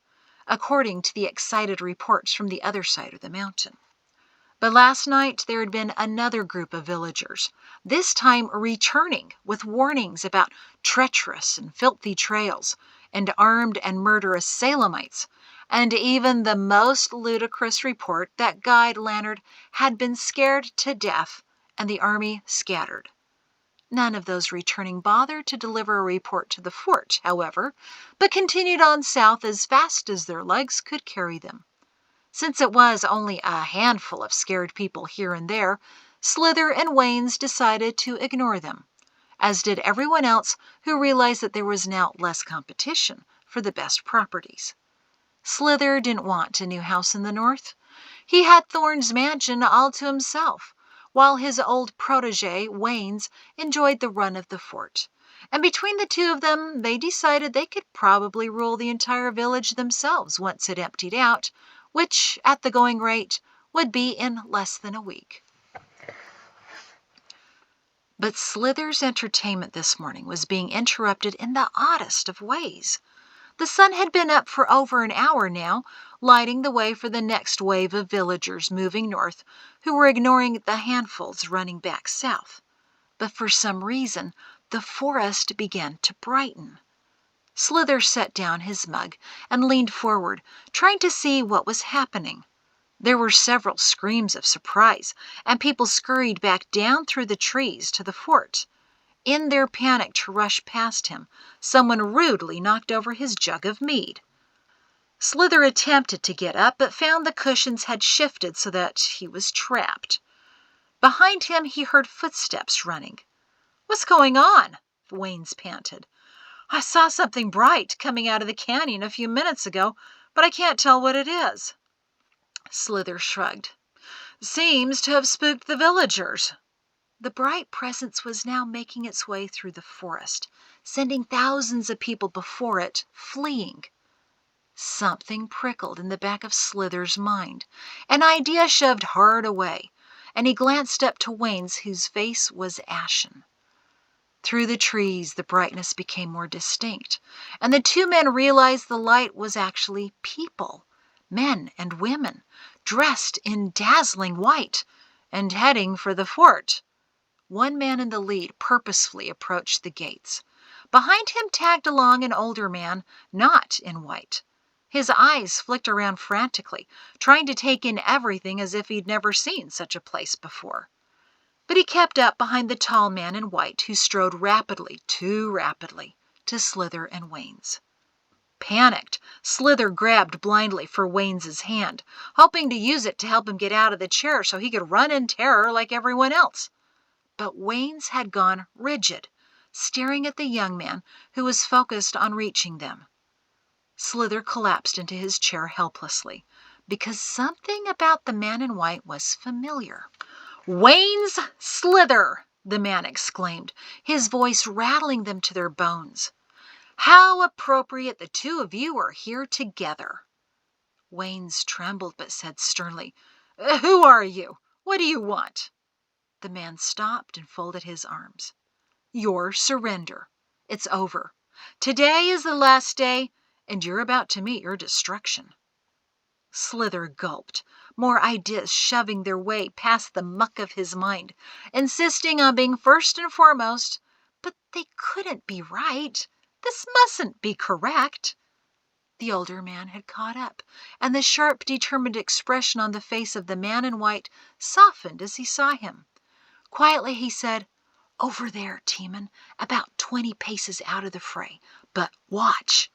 according to the excited reports from the other side of the mountain. But last night there had been another group of villagers, this time returning with warnings about treacherous and filthy trails, and armed and murderous Salemites, and even the most ludicrous report that Guide Lannard had been scared to death and the army scattered. None of those returning bothered to deliver a report to the fort, however, but continued on south as fast as their legs could carry them. Since it was only a handful of scared people here and there, Slither and Waynes decided to ignore them, as did everyone else who realized that there was now less competition for the best properties. Slither didn't want a new house in the north. He had Thorne's mansion all to himself, while his old protege, Waynes, enjoyed the run of the fort. And between the two of them, they decided they could probably rule the entire village themselves once it emptied out, which, at the going rate, would be in less than a week. But Slither's entertainment this morning was being interrupted in the oddest of ways. The sun had been up for over an hour now, lighting the way for the next wave of villagers moving north who were ignoring the handfuls running back south. But for some reason, the forest began to brighten. Slither set down his mug and leaned forward, trying to see what was happening. There were several screams of surprise, and people scurried back down through the trees to the fort. In their panic to rush past him, someone rudely knocked over his jug of mead. Slither attempted to get up, but found the cushions had shifted so that he was trapped. Behind him he heard footsteps running. "What's going on?" Waynes panted. "I saw something bright coming out of the canyon a few minutes ago, but I can't tell what it is." Slither shrugged. "Seems to have spooked the villagers." The bright presence was now making its way through the forest, sending thousands of people before it, fleeing. Something prickled in the back of Slither's mind. An idea shoved hard away, and he glanced up to Waynes, whose face was ashen. Through the trees, the brightness became more distinct, and the two men realized the light was actually people, men and women, dressed in dazzling white, and heading for the fort. One man in the lead purposefully approached the gates. Behind him tagged along an older man, not in white. His eyes flicked around frantically, trying to take in everything as if he'd never seen such a place before. But he kept up behind the tall man in white, who strode rapidly, too rapidly, to Slither and Waynes. Panicked, Slither grabbed blindly for Waynes's hand, hoping to use it to help him get out of the chair so he could run in terror like everyone else. But Waynes had gone rigid, staring at the young man who was focused on reaching them. Slither collapsed into his chair helplessly, because something about the man in white was familiar. "Waynes Slither!" the man exclaimed, his voice rattling them to their bones. "How appropriate the two of you are here together." Waynes trembled but said sternly, "Who are you? What do you want?" The man stopped and folded his arms. "Your surrender. It's over. Today is the last day, and you're about to meet your destruction." Slither gulped, more ideas shoving their way past the muck of his mind, insisting on being first and foremost. But they couldn't be right. This mustn't be correct. The older man had caught up, and the sharp, determined expression on the face of the man in white softened as he saw him. Quietly he said, "Over there, Teeman, about 20 paces out of the fray. But watch."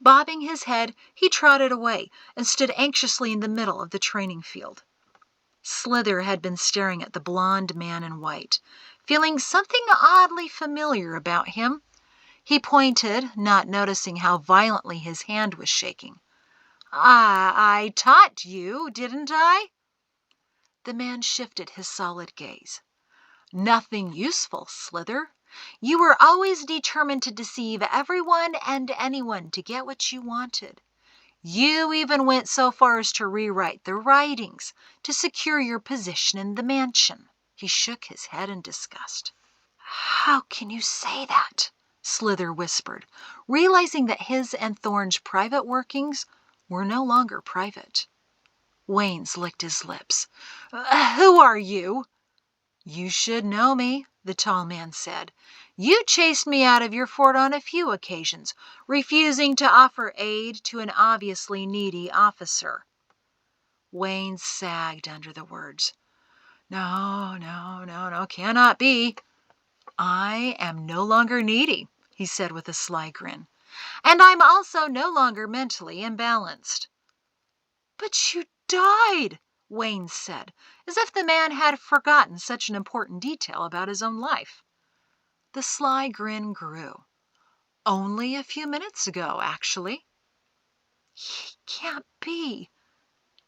Bobbing his head, he trotted away and stood anxiously in the middle of the training field. Slither had been staring at the blond man in white, feeling something oddly familiar about him. He pointed, not noticing how violently his hand was shaking. I taught you, didn't I?" The man shifted his solid gaze. "Nothing useful, Slither. You were always determined to deceive everyone and anyone to get what you wanted. You even went so far as to rewrite the writings to secure your position in the mansion." He shook his head in disgust. How can you say that? Slither whispered, realizing that his and Thorn's private workings were no longer private. Waynes licked his lips. Who are you? You should know me, the tall man said. You chased me out of your fort on a few occasions, refusing to offer aid to an obviously needy officer. Wayne sagged under the words. No, cannot be. I am no longer needy, he said with a sly grin. And I'm also no longer mentally imbalanced. But you died, Wayne said, as if the man had forgotten such an important detail about his own life. The sly grin grew. Only a few minutes ago, actually. He can't be.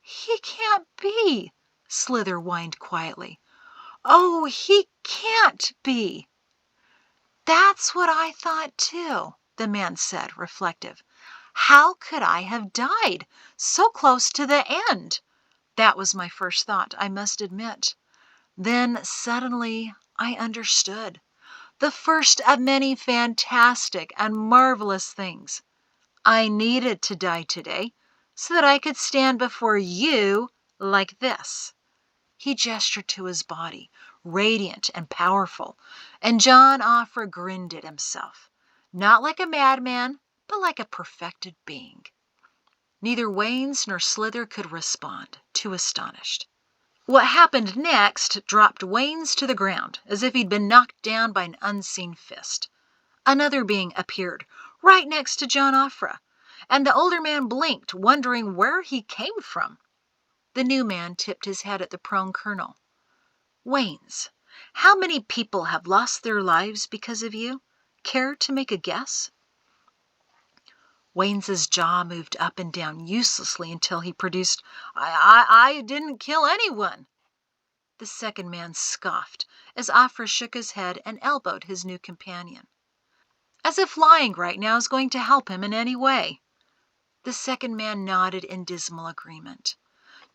He can't be, Slither whined quietly. Oh, he can't be. That's what I thought, too, the man said, reflective. How could I have died so close to the end? That was my first thought, I must admit. Then suddenly I understood. The first of many fantastic and marvelous things. I needed to die today so that I could stand before you like this. He gestured to his body, radiant and powerful, and John Offra grinned at himself, not like a madman, but like a perfected being. Neither Waynes nor Slither could respond, too astonished. What happened next dropped Waynes to the ground, as if he'd been knocked down by an unseen fist. Another being appeared, right next to John Offra, and the older man blinked, wondering where he came from. The new man tipped his head at the prone colonel. Waynes, how many people have lost their lives because of you? Care to make a guess? Waynes's jaw moved up and down uselessly until he produced, I didn't kill anyone. The second man scoffed as Offra shook his head and elbowed his new companion. As if lying right now is going to help him in any way. The second man nodded in dismal agreement.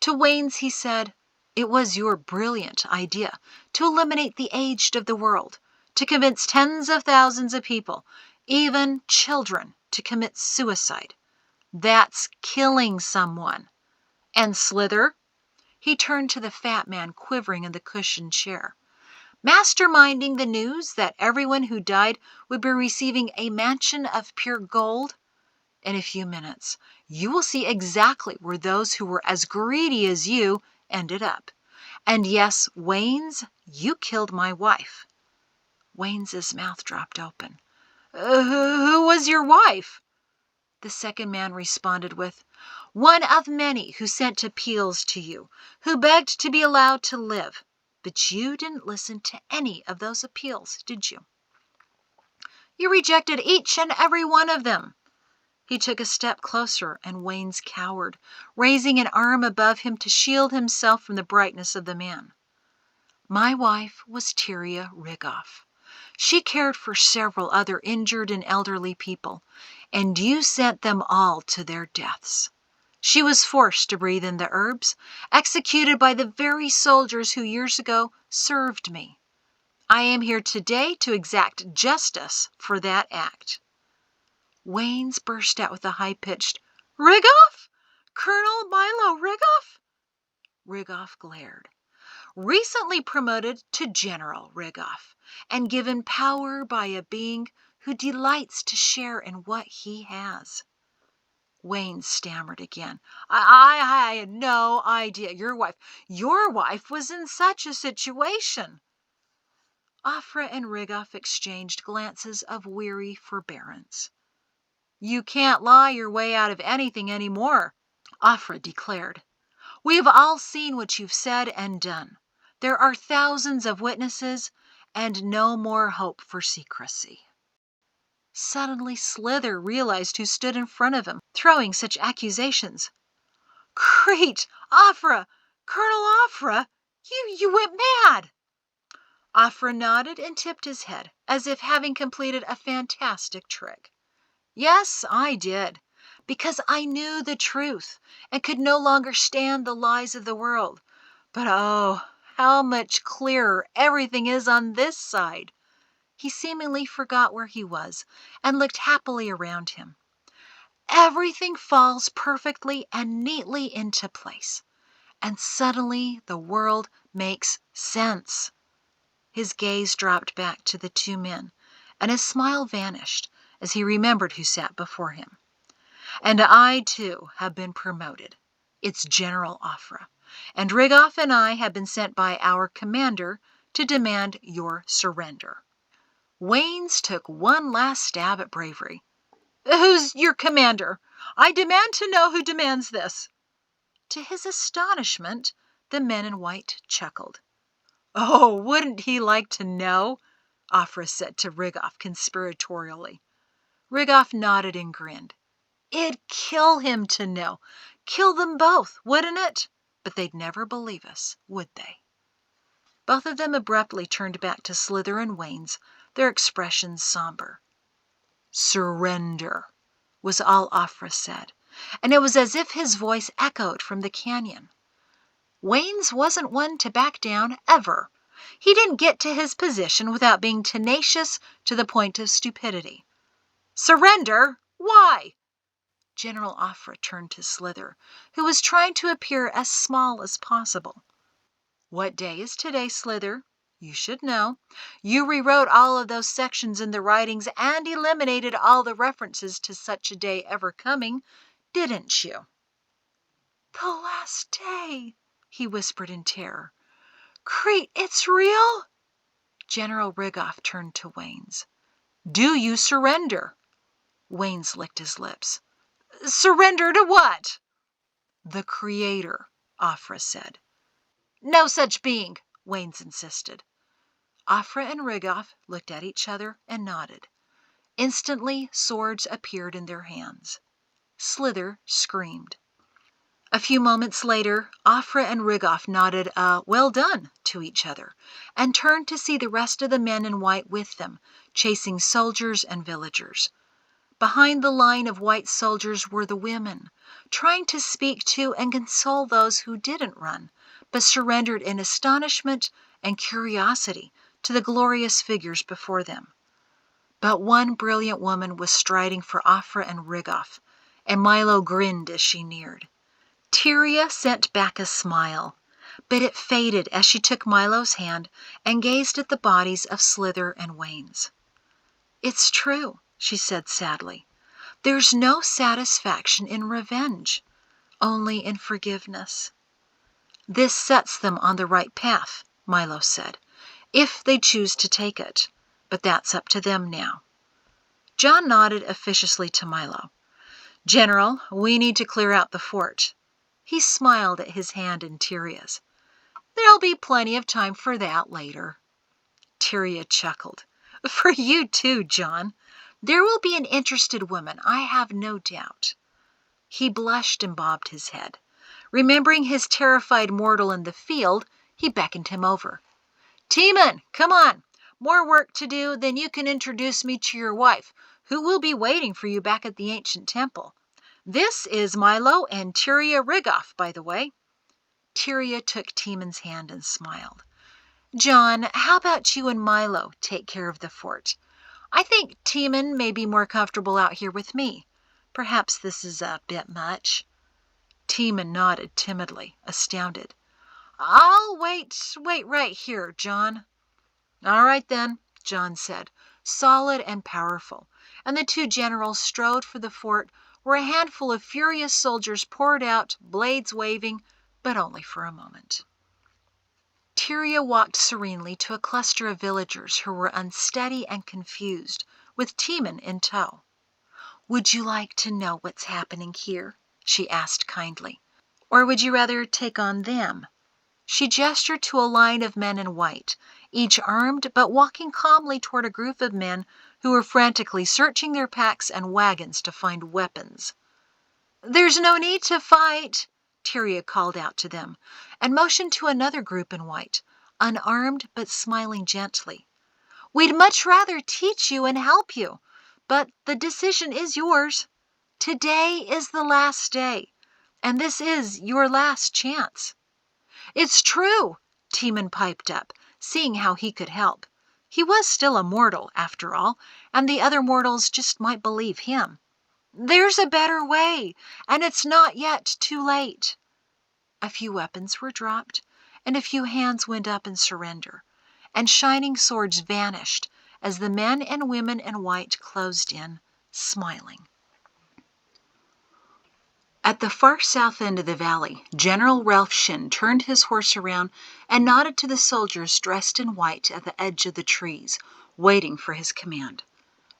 To Waynes he said, it was your brilliant idea to eliminate the aged of the world, to convince tens of thousands of people, even children, to commit suicide. That's killing someone. And Slither? He turned to the fat man quivering in the cushioned chair. Masterminding the news that everyone who died would be receiving a mansion of pure gold? In a few minutes, you will see exactly where those who were as greedy as you ended up. And yes, Waynes, you killed my wife. Waynes's mouth dropped open. Who was your wife? The second man responded with, one of many who sent appeals to you, who begged to be allowed to live. But you didn't listen to any of those appeals, did you? You rejected each and every one of them. He took a step closer, and Waynes cowered, raising an arm above him to shield himself from the brightness of the man. My wife was Tyria Rigoff. She cared for several other injured and elderly people, and you sent them all to their deaths. She was forced to breathe in the herbs, executed by the very soldiers who years ago served me. I am here today to exact justice for that act. Waynes burst out with a high-pitched, Rigoff? Colonel Milo Rigoff? Rigoff glared. Recently promoted to General Rigoff, and given power by a being who delights to share in what he has. Wayne stammered again. I had no idea your wife was in such a situation. Offra and Rigoff exchanged glances of weary forbearance. You can't lie your way out of anything anymore, Offra declared. We have all seen what you've said and done. There are thousands of witnesses and no more hope for secrecy. Suddenly Slither realized who stood in front of him, throwing such accusations. Great! Offra! Colonel Offra! You went mad! Offra nodded and tipped his head, as if having completed a fantastic trick. Yes, I did, because I knew the truth and could no longer stand the lies of the world. But oh, how much clearer everything is on this side. he seemingly forgot where he was and looked happily around him. Everything falls perfectly and neatly into place, and suddenly the world makes sense. His gaze dropped back to the two men, and his smile vanished as he remembered who sat before him. And I, too, have been promoted. It's General Offra, and Rigoff and I have been sent by our commander to demand your surrender. Waynes took one last stab at bravery. Who's your commander? I demand to know who demands this. To his astonishment, the men in white chuckled. Oh, wouldn't he like to know? Offra said to Rigoff conspiratorially. Rigoff nodded and grinned. It'd kill him to know. Kill them both, wouldn't it? But they'd never believe us, would they? Both of them abruptly turned back to Slither and Waynes, their expressions somber. Surrender, was all Offra said, and it was as if his voice echoed from the canyon. Waynes wasn't one to back down, ever. He didn't get to his position without being tenacious to the point of stupidity. Surrender? Why? General Offra turned to Slither, who was trying to appear as small as possible. What day is today, Slither? You should know. You rewrote all of those sections in the writings and eliminated all the references to such a day ever coming, didn't you? The last day, he whispered in terror. Crete, it's real? General Rigoff turned to Waynes. Do you surrender? Waynes licked his lips. Surrender to what? The Creator, Offra said. No such being, Waynes insisted. Offra and Rigoff looked at each other and nodded. Instantly, swords appeared in their hands. Slither screamed. A few moments later, Offra and Rigoff nodded a well done to each other and turned to see the rest of the men in white with them, chasing soldiers and villagers. Behind the line of white soldiers were the women, trying to speak to and console those who didn't run, but surrendered in astonishment and curiosity to the glorious figures before them. But one brilliant woman was striding for Offra and Rigoff, and Milo grinned as she neared. Tyria sent back a smile, but it faded as she took Milo's hand and gazed at the bodies of Slither and Waynes. It's true, she said sadly. There's no satisfaction in revenge, only in forgiveness. This sets them on the right path, Milo said, if they choose to take it, but that's up to them now. John nodded officiously to Milo. General, we need to clear out the fort. He smiled at his hand in Tyria's. There'll be plenty of time for that later. Tyria chuckled. For you too, John. There will be an interested woman, I have no doubt. He blushed and bobbed his head. Remembering his terrified mortal in the field, he beckoned him over. Timon, come on. More work to do, then you can introduce me to your wife, who will be waiting for you back at the ancient temple. This is Milo and Tyria Rigoff, by the way. Tyria took Timon's hand and smiled. John, how about you and Milo take care of the fort? I think Timon may be more comfortable out here with me. Perhaps this is a bit much. Timon nodded timidly, astounded. I'll wait right here, John. All right then, John said, solid and powerful, and the two generals strode for the fort where a handful of furious soldiers poured out, blades waving, but only for a moment. Tyria walked serenely to a cluster of villagers who were unsteady and confused, with Timon in tow. Would you like to know what's happening here? She asked kindly. Or would you rather take on them? She gestured to a line of men in white, each armed but walking calmly toward a group of men who were frantically searching their packs and wagons to find weapons. There's no need to fight, Tyria called out to them, and motioned to another group in white, unarmed but smiling gently. We'd much rather teach you and help you, but the decision is yours. Today is the last day, and this is your last chance. It's true, Timon piped up, seeing how he could help. He was still a mortal, after all, and the other mortals just might believe him. "There's a better way, and it's not yet too late." A few weapons were dropped, and a few hands went up in surrender, and shining swords vanished as the men and women in white closed in, smiling. At the far south end of the valley, General Ralph Shin turned his horse around and nodded to the soldiers dressed in white at the edge of the trees, waiting for his command.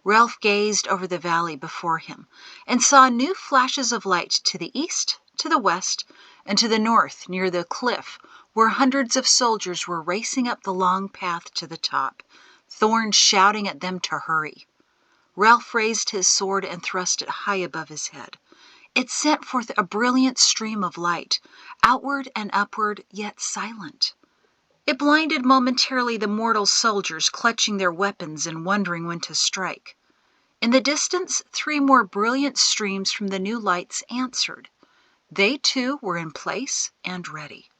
Ralph gazed over the valley before him and saw new flashes of light to the east, to the west, and to the north near the cliff where hundreds of soldiers were racing up the long path to the top, Thorn shouting at them to hurry. Ralph raised his sword and thrust it high above his head. It sent forth a brilliant stream of light, outward and upward, yet silent. It blinded momentarily the mortal soldiers clutching their weapons and wondering when to strike. In the distance, 3 more brilliant streams from the new lights answered. They, too, were in place and ready.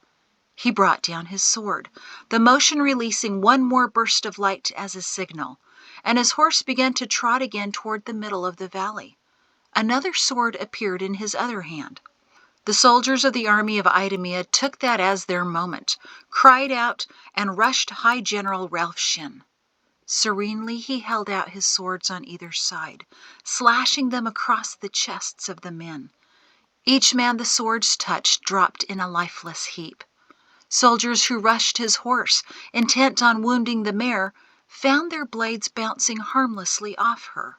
He brought down his sword, the motion releasing one more burst of light as a signal, and his horse began to trot again toward the middle of the valley. Another sword appeared in his other hand. The soldiers of the army of Idumea took that as their moment, cried out, and rushed High General Ralph Shin. Serenely he held out his swords on either side, slashing them across the chests of the men. Each man the swords touched dropped in a lifeless heap. Soldiers who rushed his horse, intent on wounding the mare, found their blades bouncing harmlessly off her.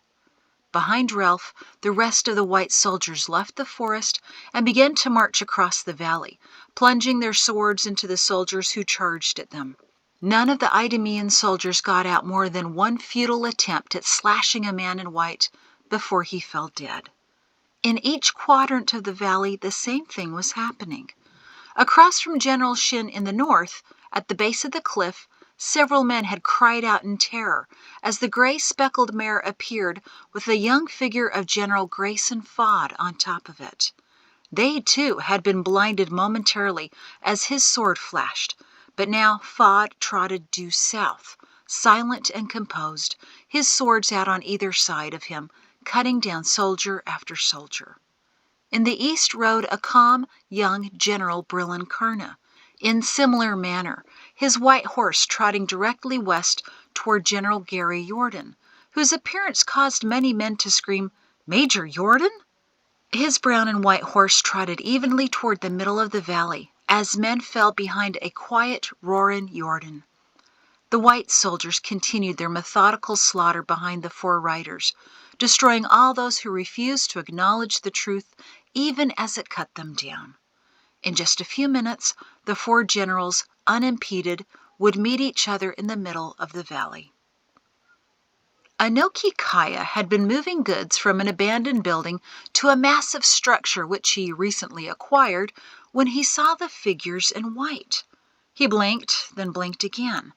Behind Ralph, the rest of the white soldiers left the forest and began to march across the valley, plunging their swords into the soldiers who charged at them. None of the Idumean soldiers got out more than one futile attempt at slashing a man in white before he fell dead. In each quadrant of the valley, the same thing was happening. Across from General Shin in the north, at the base of the cliff, several men had cried out in terror as the gray speckled mare appeared with the young figure of General Grayson Faude on top of it. They, too, had been blinded momentarily as his sword flashed, but now Faude trotted due south, silent and composed, his swords out on either side of him, cutting down soldier after soldier. In the east rode a calm, young General Brillenkarna, in similar manner, his white horse trotting directly west toward General Gary Jordan, whose appearance caused many men to scream, "Major Jordan?" His brown and white horse trotted evenly toward the middle of the valley, as men fell behind a quiet, roaring Jordan. The white soldiers continued their methodical slaughter behind the 4 riders, destroying all those who refused to acknowledge the truth even as it cut them down. In just a few minutes, the 4 generals, unimpeded, would meet each other in the middle of the valley. Anoki Kaya had been moving goods from an abandoned building to a massive structure which he recently acquired when he saw the figures in white. He blinked, then blinked again.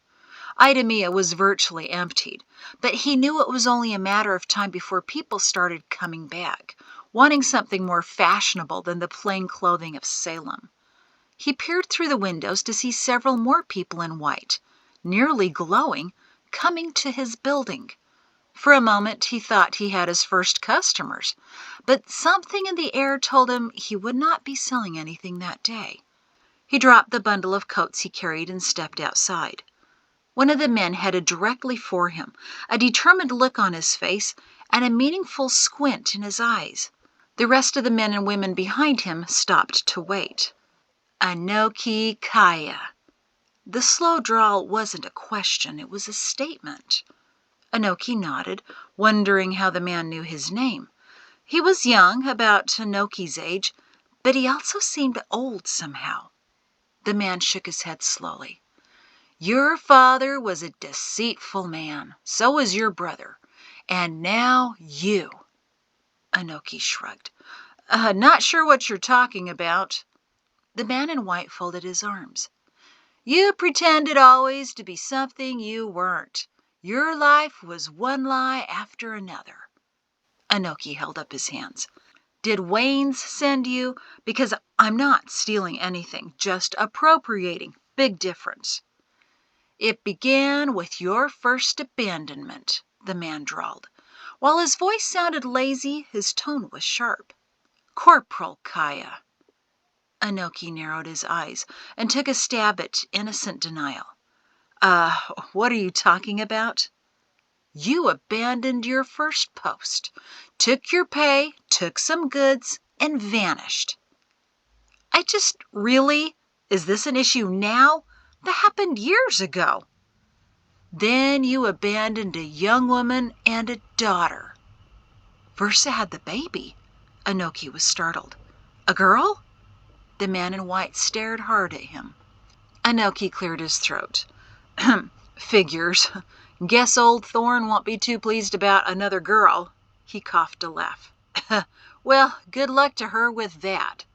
Idumea was virtually emptied, but he knew it was only a matter of time before people started coming back, wanting something more fashionable than the plain clothing of Salem. He peered through the windows to see several more people in white, nearly glowing, coming to his building. For a moment he thought he had his first customers, but something in the air told him he would not be selling anything that day. He dropped the bundle of coats he carried and stepped outside. One of the men headed directly for him, a determined look on his face and a meaningful squint in his eyes. The rest of the men and women behind him stopped to wait. Anoki Kaya. The slow drawl wasn't a question, it was a statement. Anoki nodded, wondering how the man knew his name. He was young, about Anoki's age, but he also seemed old somehow. The man shook his head slowly. "Your father was a deceitful man. So was your brother. And now you." Anoki shrugged. "Not sure what you're talking about." The man in white folded his arms. "You pretended always to be something you weren't. Your life was one lie after another." Anoki held up his hands. "Did Wayne's send you? Because I'm not stealing anything, just appropriating. Big difference." It began with your first abandonment, the man drawled. While his voice sounded lazy, his tone was sharp. Corporal Kaya. Anoki narrowed his eyes and took a stab at innocent denial. What are you talking about? You abandoned your first post, took your pay, took some goods, and vanished. Really? Is this an issue now? That happened years ago. Then you abandoned a young woman and a daughter. Versa had the baby. Anoki was startled. A girl? The man in white stared hard at him. Anoki cleared his throat. Figures. Guess old Thorne won't be too pleased about another girl. He coughed a laugh. Well, good luck to her with that.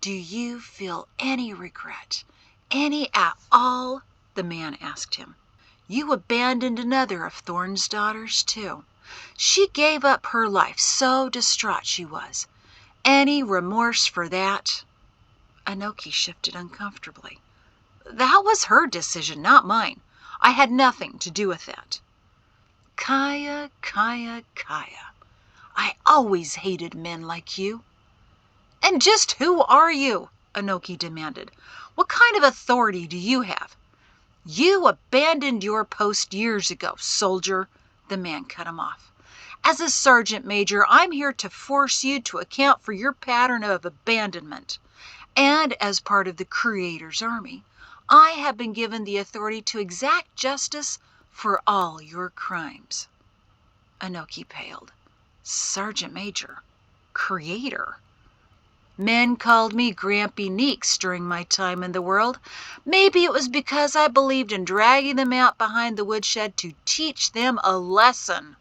Do you feel any regret? Any at all? The man asked him. You abandoned another of Thorne's daughters, too. She gave up her life, so distraught she was. Any remorse for that? Anoki shifted uncomfortably. That was her decision, not mine. I had nothing to do with that. Kaya. I always hated men like you. And just who are you? Anoki demanded. What kind of authority do you have? You abandoned your post years ago, soldier. The man cut him off. As a sergeant major, I'm here to force you to account for your pattern of abandonment. And as part of the Creator's army, I have been given the authority to exact justice for all your crimes. Anoki paled. Sergeant Major. Creator. Men called me Grampy Neeks during my time in the world. Maybe it was because I believed in dragging them out behind the woodshed to teach them a lesson.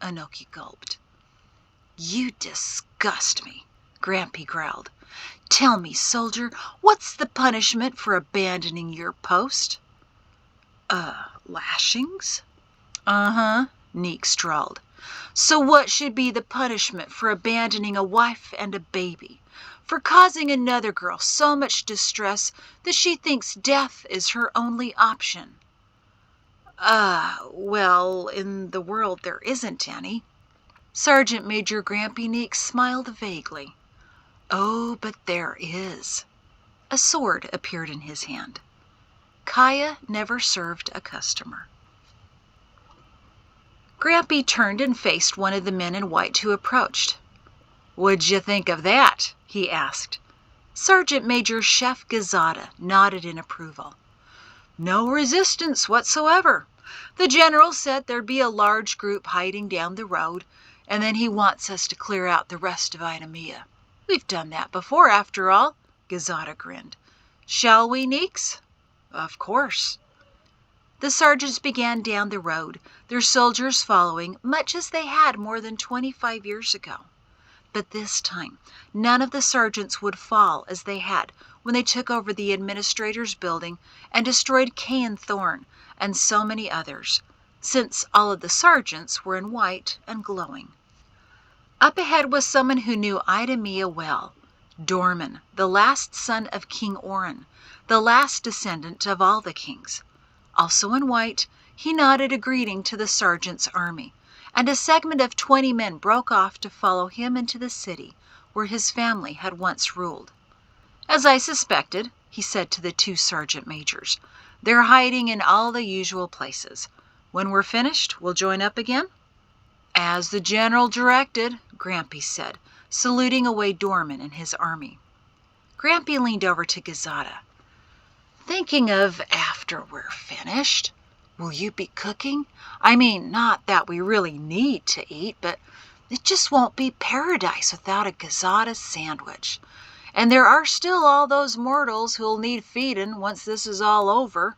Anoki gulped. You disgust me, Grampy growled. Tell me, soldier, what's the punishment for abandoning your post? Lashings? Uh-huh, Neeks drawled. So what should be the punishment for abandoning a wife and a baby? For causing another girl so much distress that she thinks death is her only option? Well, in the world there isn't any. Sergeant Major Grampy Neeks smiled vaguely. Oh, but there is. A sword appeared in his hand. Kaya never served a customer. Grampy turned and faced one of the men in white who approached. What'd you think of that? He asked. Sergeant Major Chef Gazada nodded in approval. No resistance whatsoever. The general said there'd be a large group hiding down the road, and then he wants us to clear out the rest of Idemia. We've done that before, after all, Gazada grinned. Shall we, Neeks? Of course. The sergeants began down the road, their soldiers following, much as they had more than 25 years ago. But this time, none of the sergeants would fall as they had when they took over the administrator's building and destroyed Cain Thorne and so many others, since all of the sergeants were in white and glowing. Up ahead was someone who knew Idemia well, Dorman, the last son of King Orin, the last descendant of all the kings. Also in white, he nodded a greeting to the sergeant's army, and a segment of 20 men broke off to follow him into the city where his family had once ruled. As I suspected, he said to the 2 sergeant majors, they're hiding in all the usual places. When we're finished, we'll join up again? As the general directed, Grampy said, saluting away Dorman and his army. Grampy leaned over to Gazada. Thinking of after we're finished, will you be cooking? I mean, not that we really need to eat, but it just won't be paradise without a Gazada sandwich. And there are still all those mortals who'll need feeding once this is all over.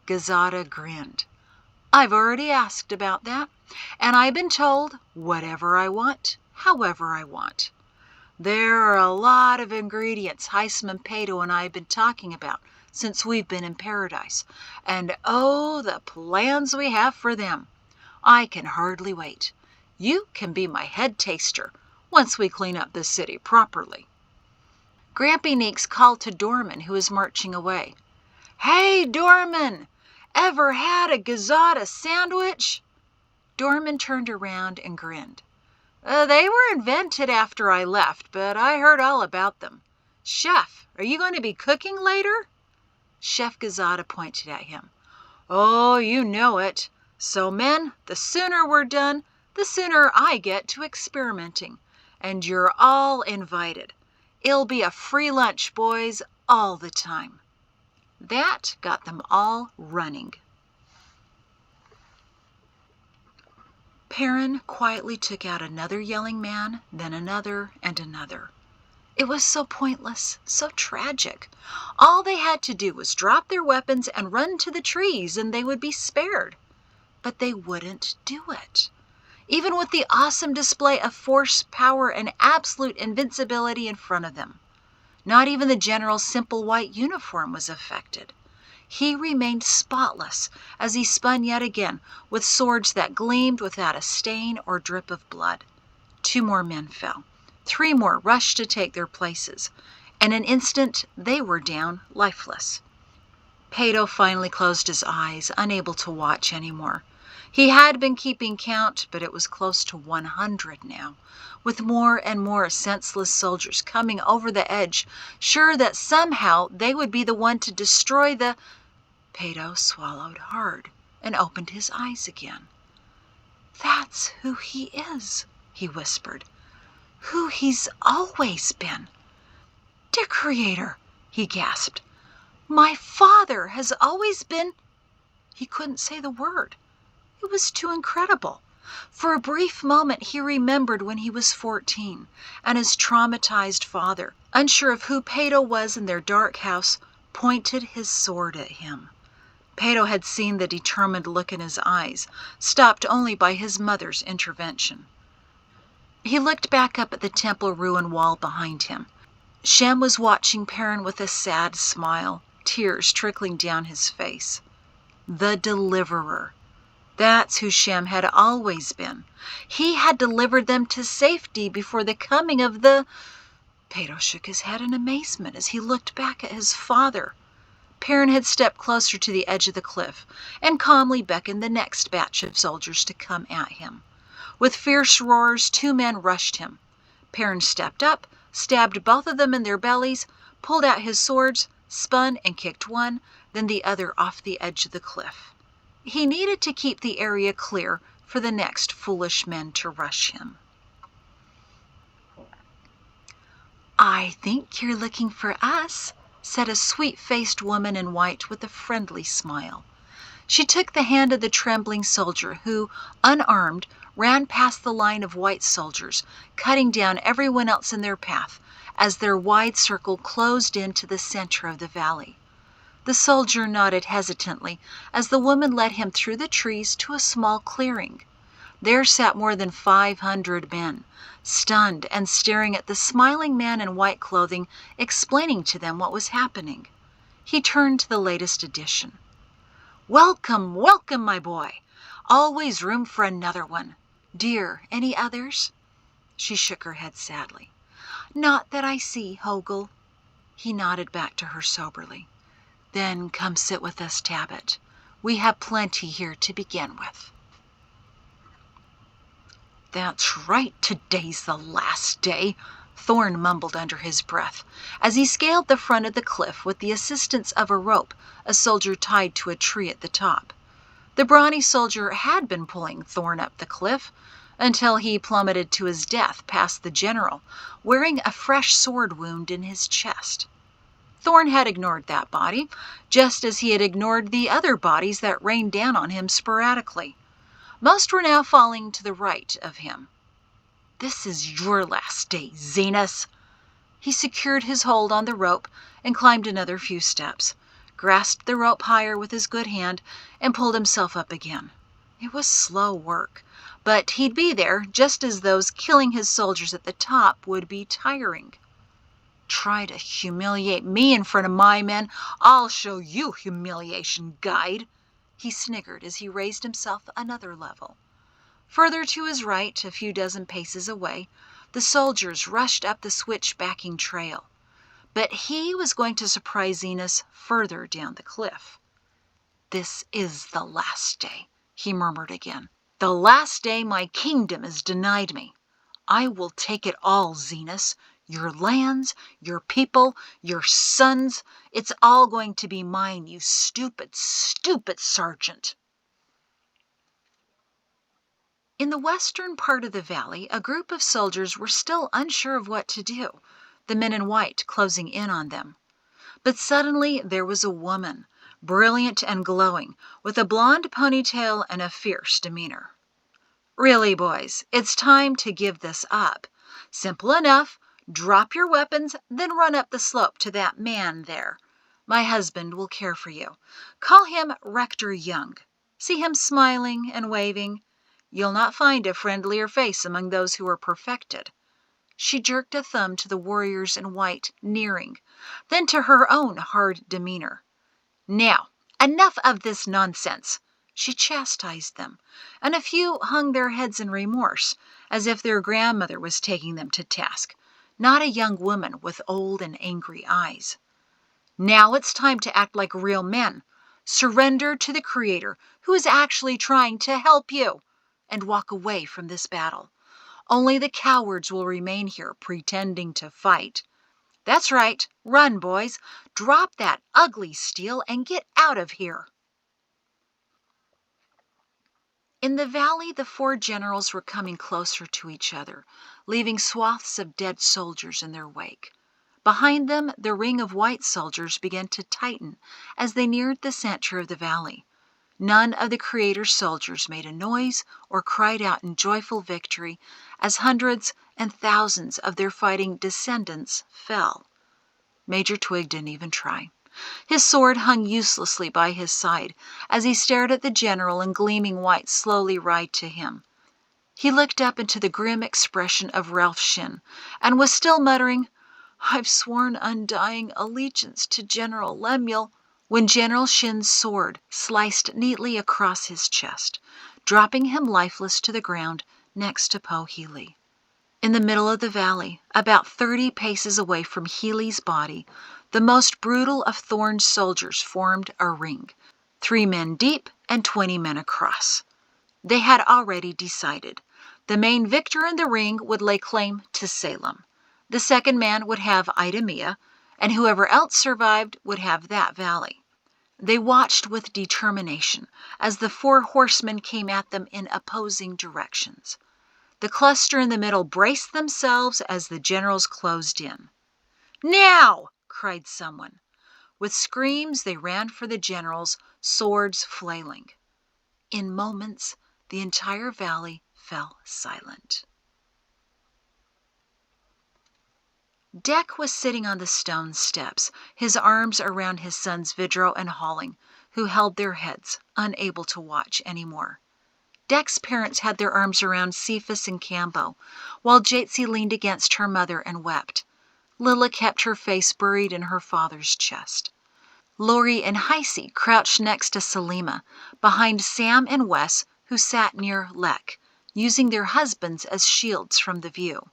Gazada grinned. I've already asked about that, and I've been told whatever I want, however I want. There are a lot of ingredients Heisman Pato and I have been talking about since we've been in paradise, and oh, the plans we have for them. I can hardly wait. You can be my head taster once we clean up this city properly. Grampy Neeks called to Dorman, who was marching away. "Hey, doorman, ever had a gizzata sandwich?" Doorman turned around and grinned. They were invented after I left, but I heard all about them. Chef, are you going to be cooking later?" Chef Gizzata pointed at him. "Oh, you know it. So, men, the sooner we're done, the sooner I get to experimenting. And you're all invited. It'll be a free lunch, boys, all the time." That got them all running. Perrin quietly took out another yelling man, then another and another. It was so pointless, so tragic. All they had to do was drop their weapons and run to the trees, and they would be spared. But they wouldn't do it. Even with the awesome display of force, power, and absolute invincibility in front of them. Not even the general's simple white uniform was affected. He remained spotless as he spun yet again with swords that gleamed without a stain or drip of blood. 2 more men fell. 3 more rushed to take their places. In an instant, they were down, lifeless. Pato finally closed his eyes, unable to watch anymore. He had been keeping count, but it was close to 100 now, with more and more senseless soldiers coming over the edge, sure that somehow they would be the one to destroy the... Pato swallowed hard and opened his eyes again. "That's who he is," he whispered. "Who he's always been. Dear Creator," he gasped. "My father has always been..." He couldn't say the word. It was too incredible. For a brief moment he remembered when he was 14, and his traumatized father, unsure of who Pato was in their dark house, pointed his sword at him. Pato had seen the determined look in his eyes, stopped only by his mother's intervention. He looked back up at the temple ruin wall behind him. Shem was watching Perrin with a sad smile, tears trickling down his face. The Deliverer. That's who Shem had always been. He had delivered them to safety before the coming of the... Pato shook his head in amazement as he looked back at his father. Perrin had stepped closer to the edge of the cliff and calmly beckoned the next batch of soldiers to come at him. With fierce roars, 2 men rushed him. Perrin stepped up, stabbed both of them in their bellies, pulled out his swords, spun and kicked one, then the other off the edge of the cliff. He needed to keep the area clear for the next foolish men to rush him. "I think you're looking for us," said a sweet-faced woman in white with a friendly smile. She took the hand of the trembling soldier who, unarmed, ran past the line of white soldiers, cutting down everyone else in their path as their wide circle closed into the center of the valley. The soldier nodded hesitantly as the woman led him through the trees to a small clearing. There sat more than 500 men, stunned and staring at the smiling man in white clothing, explaining to them what was happening. He turned to the latest addition. "Welcome, welcome, my boy. Always room for another one. Dear, any others?" She shook her head sadly. "Not that I see, Hogel." He nodded back to her soberly. "Then come sit with us, Tabit. We have plenty here to begin with." "That's right, today's the last day," Thorn mumbled under his breath as he scaled the front of the cliff with the assistance of a rope a soldier tied to a tree at the top. The brawny soldier had been pulling Thorn up the cliff until he plummeted to his death past the general, wearing a fresh sword wound in his chest. Thorn had ignored that body, just as he had ignored the other bodies that rained down on him sporadically. Most were now falling to the right of him. "This is your last day, Zenas." He secured his hold on the rope and climbed another few steps, grasped the rope higher with his good hand, and pulled himself up again. It was slow work, but he'd be there just as those killing his soldiers at the top would be tiring. "Try to humiliate me in front of my men. I'll show you humiliation, guide," he sniggered as he raised himself another level. Further to his right, a few dozen paces away, the soldiers rushed up the switch-backing trail. But he was going to surprise Zenas further down the cliff. "This is the last day," he murmured again. "The last day my kingdom is denied me. I will take it all, Zenas. Your lands, your people, your sons. It's all going to be mine, you stupid, stupid sergeant." In the western part of the valley, a group of soldiers were still unsure of what to do, the men in white closing in on them. But suddenly there was a woman, brilliant and glowing, with a blonde ponytail and a fierce demeanor. "Really, boys, it's time to give this up. Simple enough. Drop your weapons, then run up the slope to that man there. My husband will care for you. Call him Rector Young. See him smiling and waving? You'll not find a friendlier face among those who are perfected." She jerked a thumb to the warriors in white nearing, then to her own hard demeanor. "Now, enough of this nonsense." She chastised them, and a few hung their heads in remorse, as if their grandmother was taking them to task, not a young woman with old and angry eyes. "Now it's time to act like real men. Surrender to the Creator, who is actually trying to help you, and walk away from this battle. Only the cowards will remain here pretending to fight. That's right. Run, boys. Drop that ugly steel and get out of here." In the valley, the four generals were coming closer to each other, leaving swaths of dead soldiers in their wake. Behind them, the ring of white soldiers began to tighten as they neared the center of the valley. None of the Creator's soldiers made a noise or cried out in joyful victory as hundreds and thousands of their fighting descendants fell. Major Twig didn't even try. His sword hung uselessly by his side as he stared at the general in gleaming white slowly ride to him. He looked up into the grim expression of Ralph Shin and was still muttering, "I've sworn undying allegiance to General Lemuel," when General Shin's sword sliced neatly across his chest, dropping him lifeless to the ground next to Po Healy. In the middle of the valley, about 30 paces away from Healy's body, the most brutal of Thorne's soldiers formed a ring, 3 men deep and 20 men across. They had already decided. The main victor in the ring would lay claim to Salem. The second man would have Idumea, and whoever else survived would have that valley. They watched with determination as the 4 horsemen came at them in opposing directions. The cluster in the middle braced themselves as the generals closed in. "Now!" cried someone. With screams they ran for the generals, swords flailing. In moments, the entire valley fell silent. Deck was sitting on the stone steps, his arms around his sons Vidro and Halling, who held their heads, unable to watch any more. Deck's parents had their arms around Cephas and Cambo, while Jatsi leaned against her mother and wept. Lilla kept her face buried in her father's chest. Lori and Heisey crouched next to Salima, behind Sam and Wes, who sat near Lek, using their husbands as shields from the view.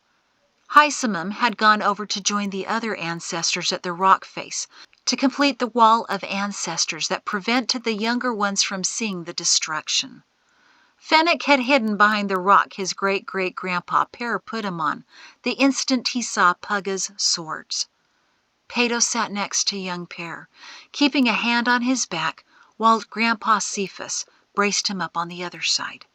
Heisemum had gone over to join the other ancestors at the rock face to complete the wall of ancestors that prevented the younger ones from seeing the destruction. Fennec had hidden behind the rock his great-great-grandpa Per put him on the instant he saw Pugga's swords. Pato sat next to young Per, keeping a hand on his back while Grandpa Cephas braced him up on the other side.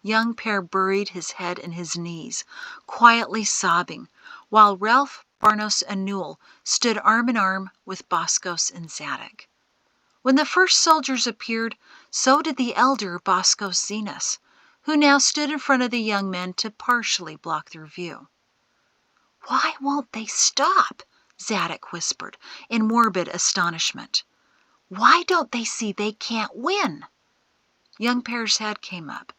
Young Per buried his head in his knees, quietly sobbing, while Ralph, Barnos, and Newell stood arm in arm with Boskos and Zadok. When the first soldiers appeared, so did the elder Boskos Zenas, who now stood in front of the young men to partially block their view. "Why won't they stop?" Zadok whispered, in morbid astonishment. "Why don't they see they can't win?" Young Per's head came up.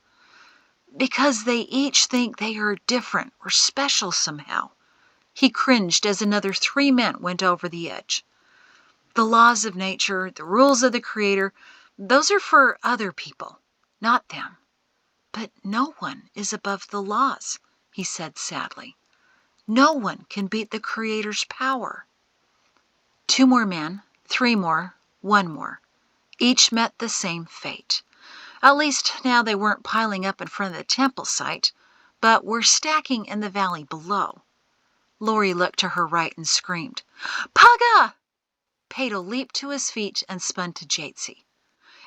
"Because they each think they are different or special somehow." He cringed as another 3 men went over the edge. "The laws of nature, the rules of the Creator, those are for other people, not them. But no one is above the laws," he said sadly. "No one can beat the Creator's power." 2 more men, 3 more, 1 more. Each met the same fate. At least now they weren't piling up in front of the temple site, but were stacking in the valley below. Lori looked to her right and screamed, "Pugga!" Pato leaped to his feet and spun to Jatesy.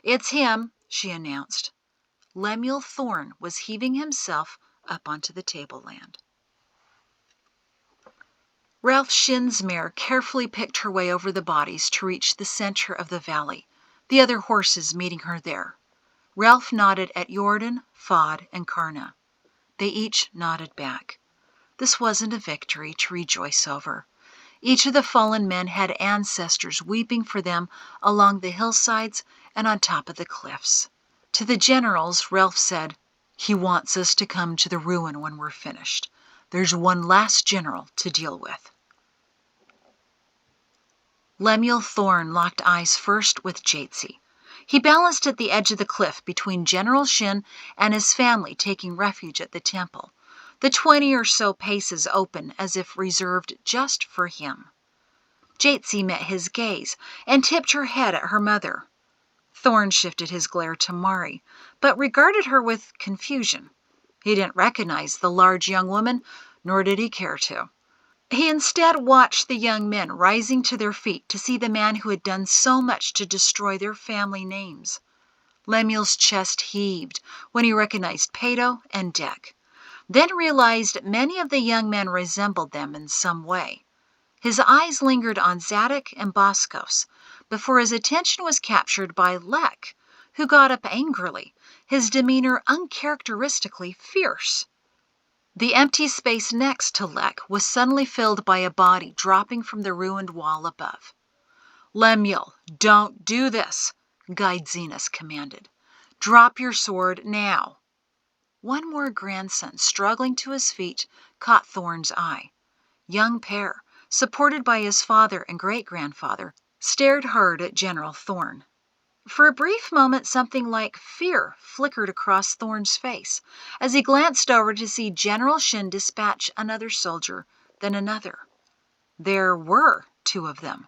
"It's him," she announced. Lemuel Thorne was heaving himself up onto the tableland. Ralph Shin's mare carefully picked her way over the bodies to reach the center of the valley, the other horses meeting her there. Ralph nodded at Jordan, Fod, and Karna. They each nodded back. This wasn't a victory to rejoice over. Each of the fallen men had ancestors weeping for them along the hillsides and on top of the cliffs. To the generals, Ralph said, "He wants us to come to the ruin when we're finished. There's one last general to deal with." Lemuel Thorne locked eyes first with Jatesy. He balanced at the edge of the cliff between General Shin and his family taking refuge at the temple, the 20 or so paces open as if reserved just for him. Jatesy met his gaze and tipped her head at her mother. Thorne shifted his glare to Mari, but regarded her with confusion. He didn't recognize the large young woman, nor did he care to. He instead watched the young men rising to their feet to see the man who had done so much to destroy their family names. Lemuel's chest heaved when he recognized Pato and Dek, then realized many of the young men resembled them in some way. His eyes lingered on Zadok and Boskos before his attention was captured by Lek, who got up angrily, his demeanor uncharacteristically fierce. The empty space next to Lek was suddenly filled by a body dropping from the ruined wall above. "Lemuel, don't do this," Guide Zenas commanded. "Drop your sword now." One more grandson, struggling to his feet, caught Thorne's eye. Young Per, supported by his father and great-grandfather, stared hard at General Thorne. For a brief moment something like fear flickered across Thorne's face as he glanced over to see General Shin dispatch another soldier, then another. There were 2 of them,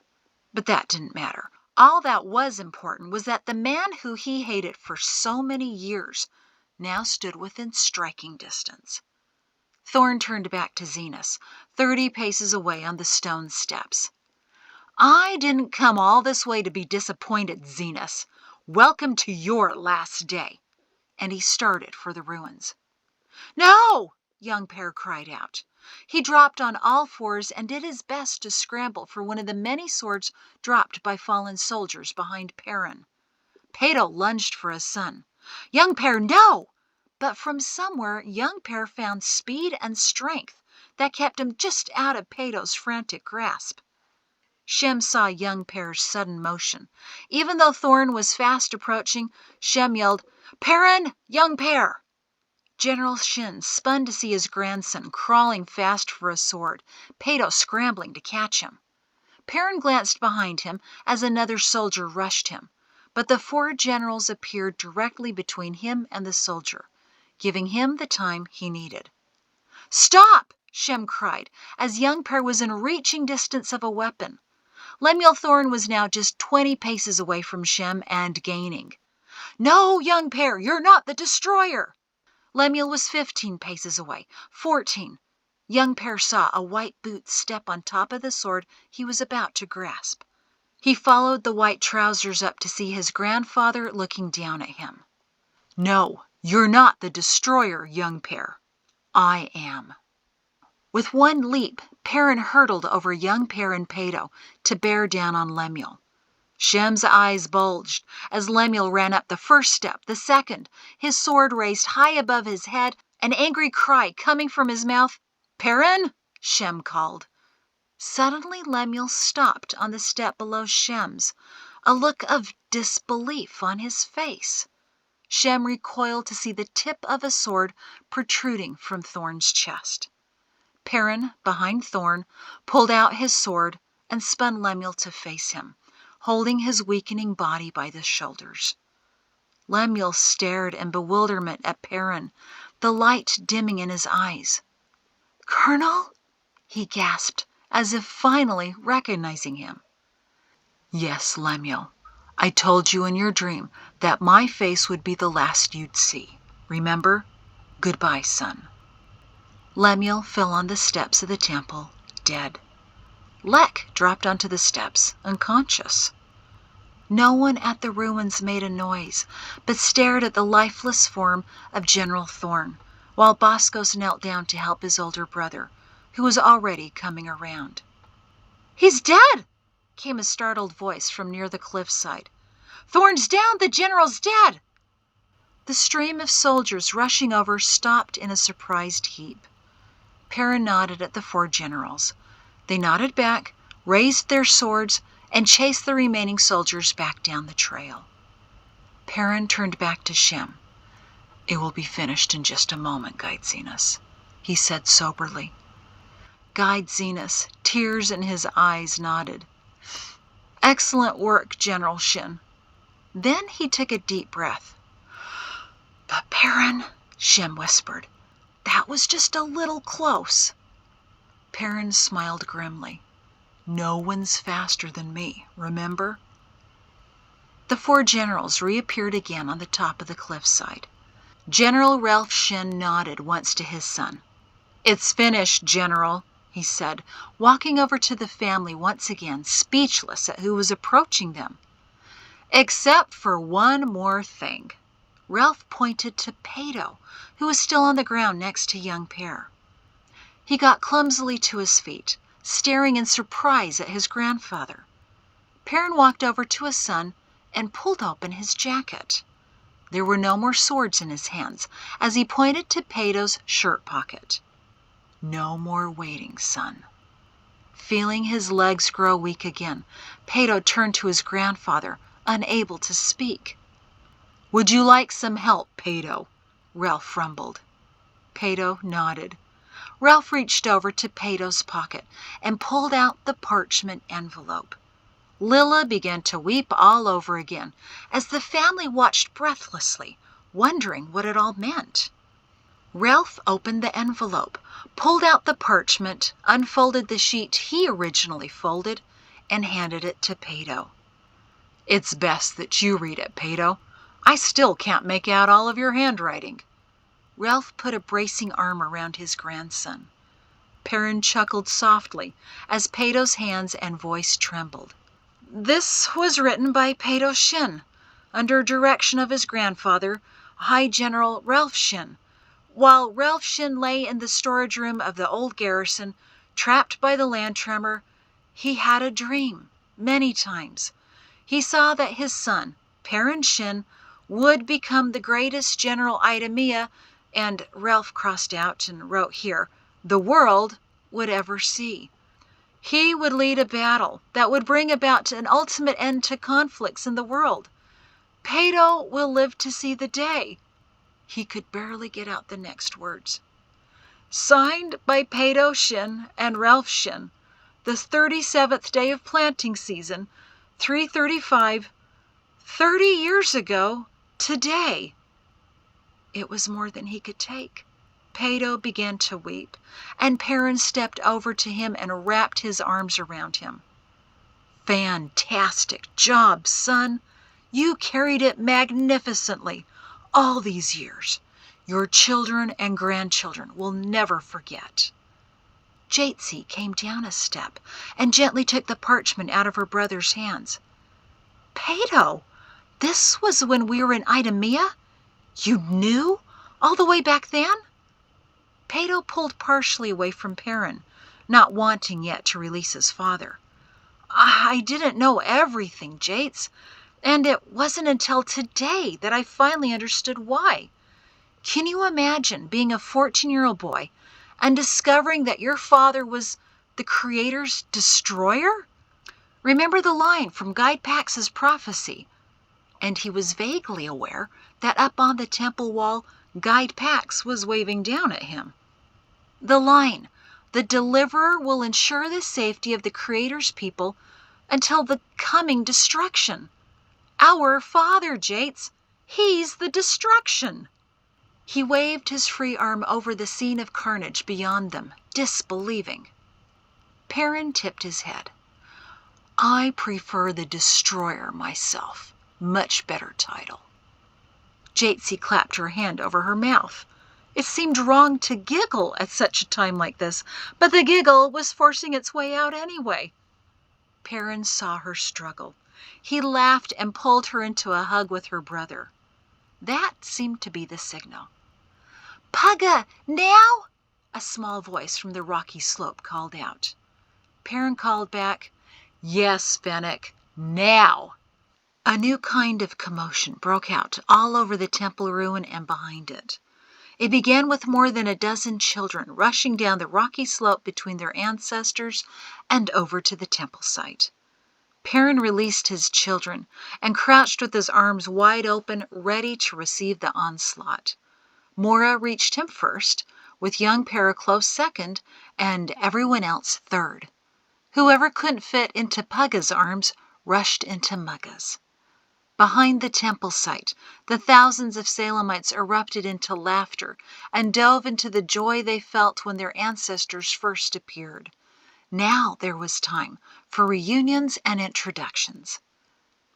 but that didn't matter. All that was important was that the man who he hated for so many years now stood within striking distance. Thorne turned back to Zenas, 30 paces away on the stone steps. "I didn't come all this way to be disappointed, Zenas. Welcome to your last day." And he started for the ruins. "No!" young Per cried out. He dropped on all fours and did his best to scramble for one of the many swords dropped by fallen soldiers behind Perrin. Pato lunged for his son. "Young Per, no!" But from somewhere, young Per found speed and strength that kept him just out of Pato's frantic grasp. Shem saw young Per's sudden motion. Even though Thorne was fast approaching, Shem yelled, "Perrin, young Per!" General Shin spun to see his grandson crawling fast for a sword, Pato scrambling to catch him. Perrin glanced behind him as another soldier rushed him, but the 4 generals appeared directly between him and the soldier, giving him the time he needed. "Stop!" Shem cried, as young Per was in reaching distance of a weapon. Lemuel Thorne was now just 20 paces away from Shem and gaining. "No, young Per, you're not the destroyer!" Lemuel was 15 paces away, 14. Young Per saw a white boot step on top of the sword he was about to grasp. He followed the white trousers up to see his grandfather looking down at him. "No, you're not the destroyer, young Per. I am." With one leap, Perrin hurtled over young Per and Pato to bear down on Lemuel. Shem's eyes bulged as Lemuel ran up the first step, the second, his sword raised high above his head, an angry cry coming from his mouth. "Perrin!" Shem called. Suddenly Lemuel stopped on the step below Shem's, a look of disbelief on his face. Shem recoiled to see the tip of a sword protruding from Thorne's chest. Perrin, behind Thorne, pulled out his sword and spun Lemuel to face him, holding his weakening body by the shoulders. Lemuel stared in bewilderment at Perrin, the light dimming in his eyes. "Colonel?" he gasped, as if finally recognizing him. Yes, Lemuel. I told you in your dream that my face would be the last you'd see. Remember? Goodbye, son. Lemuel fell on the steps of the temple, dead. Lek dropped onto the steps, unconscious. No one at the ruins made a noise, but stared at the lifeless form of General Thorne, while Boscos knelt down to help his older brother, who was already coming around. "He's dead!" came a startled voice from near the cliffside. "Thorne's down! The general's dead!" The stream of soldiers rushing over stopped in a surprised heap. Perrin nodded at the 4 generals. They nodded back, raised their swords, and chased the remaining soldiers back down the trail. Perrin turned back to Shem. "It will be finished in just a moment, Guide Zenas," he said soberly. Guide Zenas, tears in his eyes, nodded. "Excellent work, General Shin." Then he took a deep breath. "But Perrin," Shem whispered, "that was just a little close." Perrin smiled grimly. "No one's faster than me, remember?" The 4 generals reappeared again on the top of the cliffside. General Ralph Shin nodded once to his son. "It's finished, General," he said, walking over to the family once again, speechless at who was approaching them. "Except for one more thing." Ralph pointed to Pato, who was still on the ground next to young Per. He got clumsily to his feet, staring in surprise at his grandfather. Perrin walked over to his son and pulled open his jacket. There were no more swords in his hands as he pointed to Pato's shirt pocket. "No more waiting, son." Feeling his legs grow weak again, Pato turned to his grandfather, unable to speak. "Would you like some help, Pato?" Ralph rumbled. Pato nodded. Ralph reached over to Pato's pocket and pulled out the parchment envelope. Lilla began to weep all over again as the family watched breathlessly, wondering what it all meant. Ralph opened the envelope, pulled out the parchment, unfolded the sheet he originally folded, and handed it to Pato. "It's best that you read it, Pato. I still can't make out all of your handwriting." Ralph put a bracing arm around his grandson. Perrin chuckled softly as Pato's hands and voice trembled. "This was written by Pato Shin, under direction of his grandfather, High General Ralph Shin. While Ralph Shin lay in the storage room of the old garrison, trapped by the land tremor, he had a dream, many times. He saw that his son, Perrin Shin, would become the greatest General Idemia, and Ralph crossed out and wrote here, the world would ever see. He would lead a battle that would bring about an ultimate end to conflicts in the world. Pato will live to see the day." He could barely get out the next words. "Signed by Pato Shin and Ralph Shin, the 37th day of planting season, 335, 30 years ago, today." It was more than he could take. Pato began to weep, and Perrin stepped over to him and wrapped his arms around him. "Fantastic job, son. You carried it magnificently all these years. Your children and grandchildren will never forget." Jatsi came down a step and gently took the parchment out of her brother's hands. "Pato, this was when we were in Idemia? You knew all the way back then?" Pato pulled partially away from Perrin, not wanting yet to release his father. "I didn't know everything, Jates, and it wasn't until today that I finally understood why. Can you imagine being a 14-year-old boy and discovering that your father was the Creator's destroyer? Remember the line from Guy Pax's prophecy? And he was vaguely aware that up on the temple wall, Guide Pax was waving down at him. The line, "The deliverer will ensure the safety of the Creator's people until the coming destruction." Our father, Jates, he's the destruction. He waved his free arm over the scene of carnage beyond them, disbelieving. Perrin tipped his head. I prefer the Destroyer myself. Much better title. Jatesy clapped her hand over her mouth. It seemed wrong to giggle at such a time like this, but the giggle was forcing its way out anyway. Perrin saw her struggle. He laughed and pulled her into a hug with her brother. That seemed to be the signal. "Pugga, now!" a small voice from the rocky slope called out. Perrin called back, "Yes, Fennec, now!" A new kind of commotion broke out all over the temple ruin and behind it. It began with more than a dozen children rushing down the rocky slope between their ancestors and over to the temple site. Perrin released his children and crouched with his arms wide open, ready to receive the onslaught. Mora reached him first, with young Periclos second, and everyone else third. Whoever couldn't fit into Pugga's arms rushed into Mugga's. Behind the temple site, the thousands of Salemites erupted into laughter and dove into the joy they felt when their ancestors first appeared. Now there was time for reunions and introductions.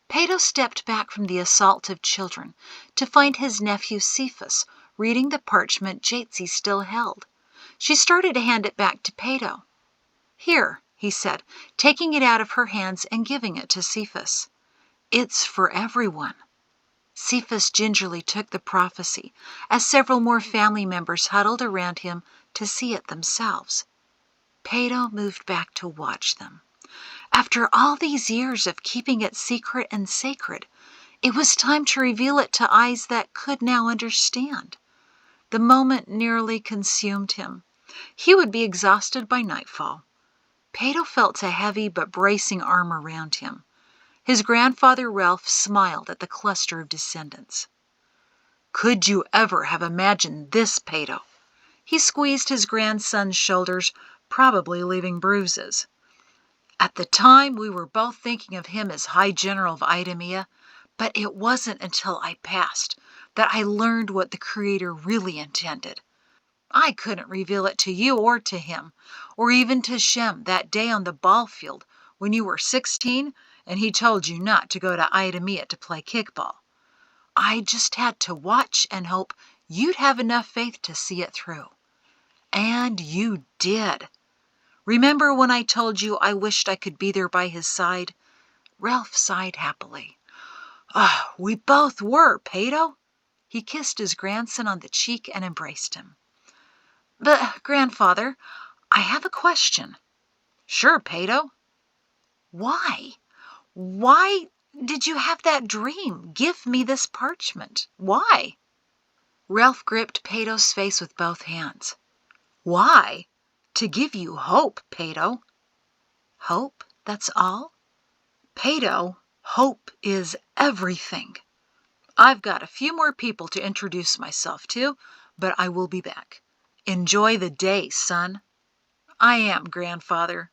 Peto stepped back from the assault of children to find his nephew Cephas reading the parchment Jatesy still held. She started to hand it back to Peto. "Here," he said, taking it out of her hands and giving it to Cephas. "It's for everyone." Cephas gingerly took the prophecy, as several more family members huddled around him to see it themselves. Peto moved back to watch them. After all these years of keeping it secret and sacred, it was time to reveal it to eyes that could now understand. The moment nearly consumed him. He would be exhausted by nightfall. Peto felt a heavy but bracing arm around him. His grandfather Ralph smiled at the cluster of descendants. "Could you ever have imagined this, Peto?" He squeezed his grandson's shoulders, probably leaving bruises. "At the time, we were both thinking of him as High General of Idumea, but it wasn't until I passed that I learned what the Creator really intended. I couldn't reveal it to you or to him, or even to Shem that day on the ball field when you were 16 and he told you not to go to Idumea to play kickball. I just had to watch and hope you'd have enough faith to see it through. And you did. Remember when I told you I wished I could be there by his side?" Ralph sighed happily. "Oh, we both were, Peto." He kissed his grandson on the cheek and embraced him. "But, Grandfather, I have a question." "Sure, Peto." "Why? Why did you have that dream? Give me this parchment. Why?" Ralph gripped Peto's face with both hands. "Why? To give you hope, Peto." "Hope, that's all?" "Peto, hope is everything. I've got a few more people to introduce myself to, but I will be back. Enjoy the day, son." "I am, Grandfather."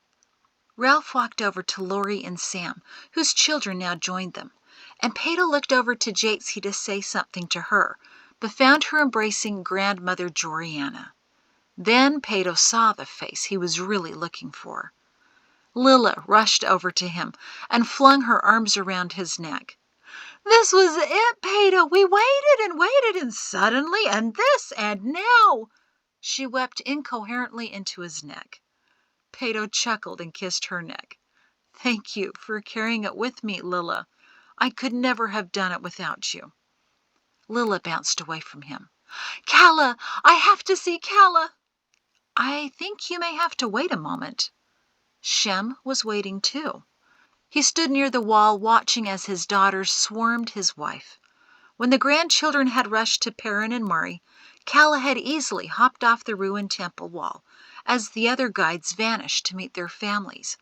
Ralph walked over to Lori and Sam, whose children now joined them, and Peto looked over to Jatesy to say something to her, but found her embracing Grandmother Joriana. Then Peto saw the face he was really looking for. Lilla rushed over to him and flung her arms around his neck. "This was it, Peto. We waited, and suddenly, and this, and now." She wept incoherently into his neck. Peto chuckled and kissed her neck. "Thank you for carrying it with me, Lilla. I could never have done it without you." Lilla bounced away from him. "Calla! I have to see Calla." "I think you may have to wait a moment." Shem was waiting too. He stood near the wall watching as his daughters swarmed his wife. When the grandchildren had rushed to Perrin and Murray, Calla had easily hopped off the ruined temple wall as the other guides vanished to meet their families.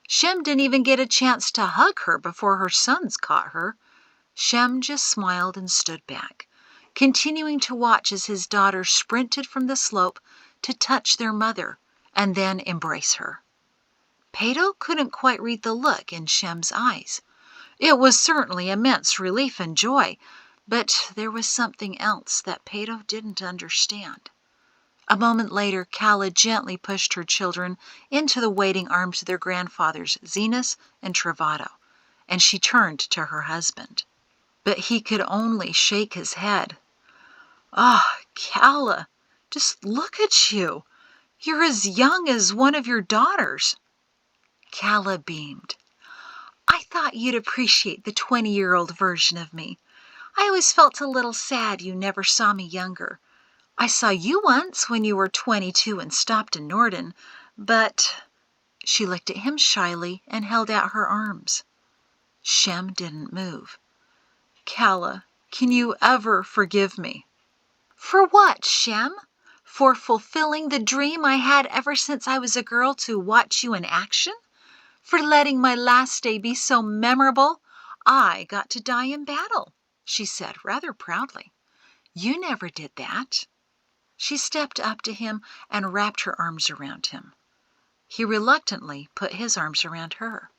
Shem didn't even get a chance to hug her before her sons caught her. Shem just smiled and stood back, continuing to watch as his daughters sprinted from the slope to touch their mother and then embrace her. Peto couldn't quite read the look in Shem's eyes. It was certainly immense relief and joy, but there was something else that Peto didn't understand. A moment later, Calla gently pushed her children into the waiting arms of their grandfathers, Zenas and Travado, and she turned to her husband. But he could only shake his head. "Ah, Calla, just look at you. You're as young as one of your daughters." Calla beamed. "I thought you'd appreciate the 20-year-old version of me. I always felt a little sad you never saw me younger. I saw you once when you were 22 and stopped in Norden, but—" She looked at him shyly and held out her arms. Shem didn't move. "Calla, can you ever forgive me?" "For what, Shem? For fulfilling the dream I had ever since I was a girl to watch you in action? For letting my last day be so memorable? I got to die in battle," she said rather proudly. "You never did that." She stepped up to him and wrapped her arms around him. He reluctantly put his arms around her.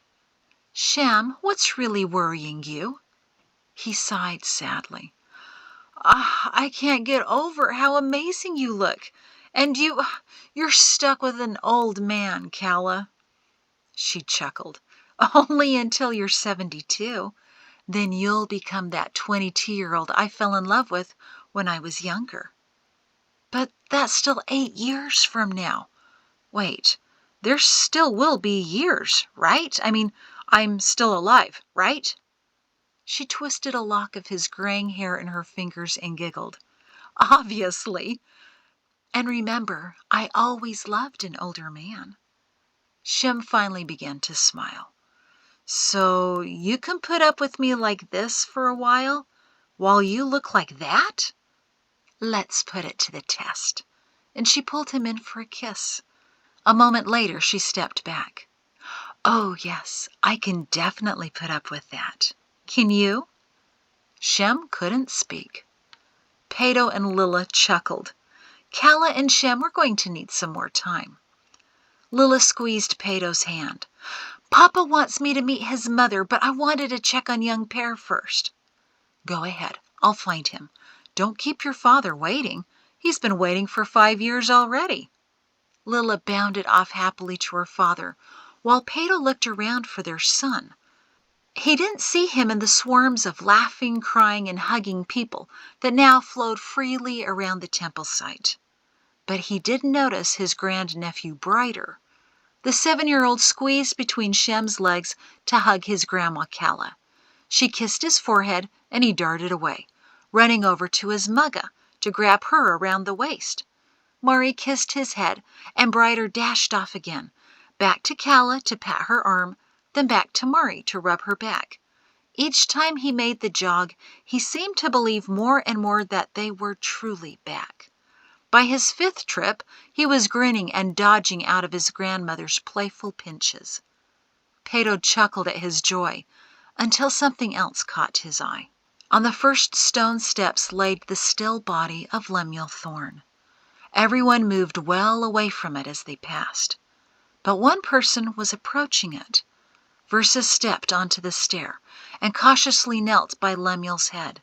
"Shem, what's really worrying you?" He sighed sadly. "I can't get over how amazing you look. And you're stuck with an old man, Calla." She chuckled. "Only until you're 72. Then you'll become that 22-year-old I fell in love with when I was younger." "But that's still 8 years from now. Wait, there still will be years, right? I mean, I'm still alive, right?" She twisted a lock of his graying hair in her fingers and giggled. "Obviously. And remember, I always loved an older man." Shem finally began to smile. "So you can put up with me like this for a while you look like that? Let's put it to the test." And she pulled him in for a kiss. A moment later, she stepped back. "Oh, yes, I can definitely put up with that. Can you?" Shem couldn't speak. Peto and Lilla chuckled. Calla and Shem were going to need some more time. Lilla squeezed Peto's hand. "Papa wants me to meet his mother, but I wanted to check on young Pear first." "Go ahead. I'll find him. Don't keep your father waiting. He's been waiting for 5 years already." Lilla bounded off happily to her father, while Peto looked around for their son. He didn't see him in the swarms of laughing, crying, and hugging people that now flowed freely around the temple site. But he did notice his grandnephew Brighter. The 7-year-old squeezed between Shem's legs to hug his grandma Calla. She kissed his forehead, and he darted away, running over to his Mugga to grab her around the waist. Mari kissed his head, and Brighter dashed off again, back to Calla to pat her arm, then back to Mari to rub her back. Each time he made the jog, he seemed to believe more and more that they were truly back. By his 5th trip, he was grinning and dodging out of his grandmother's playful pinches. Peto chuckled at his joy, until something else caught his eye. On the first stone steps lay the still body of Lemuel Thorne. Everyone moved well away from it as they passed. But one person was approaching it. Versa stepped onto the stair and cautiously knelt by Lemuel's head.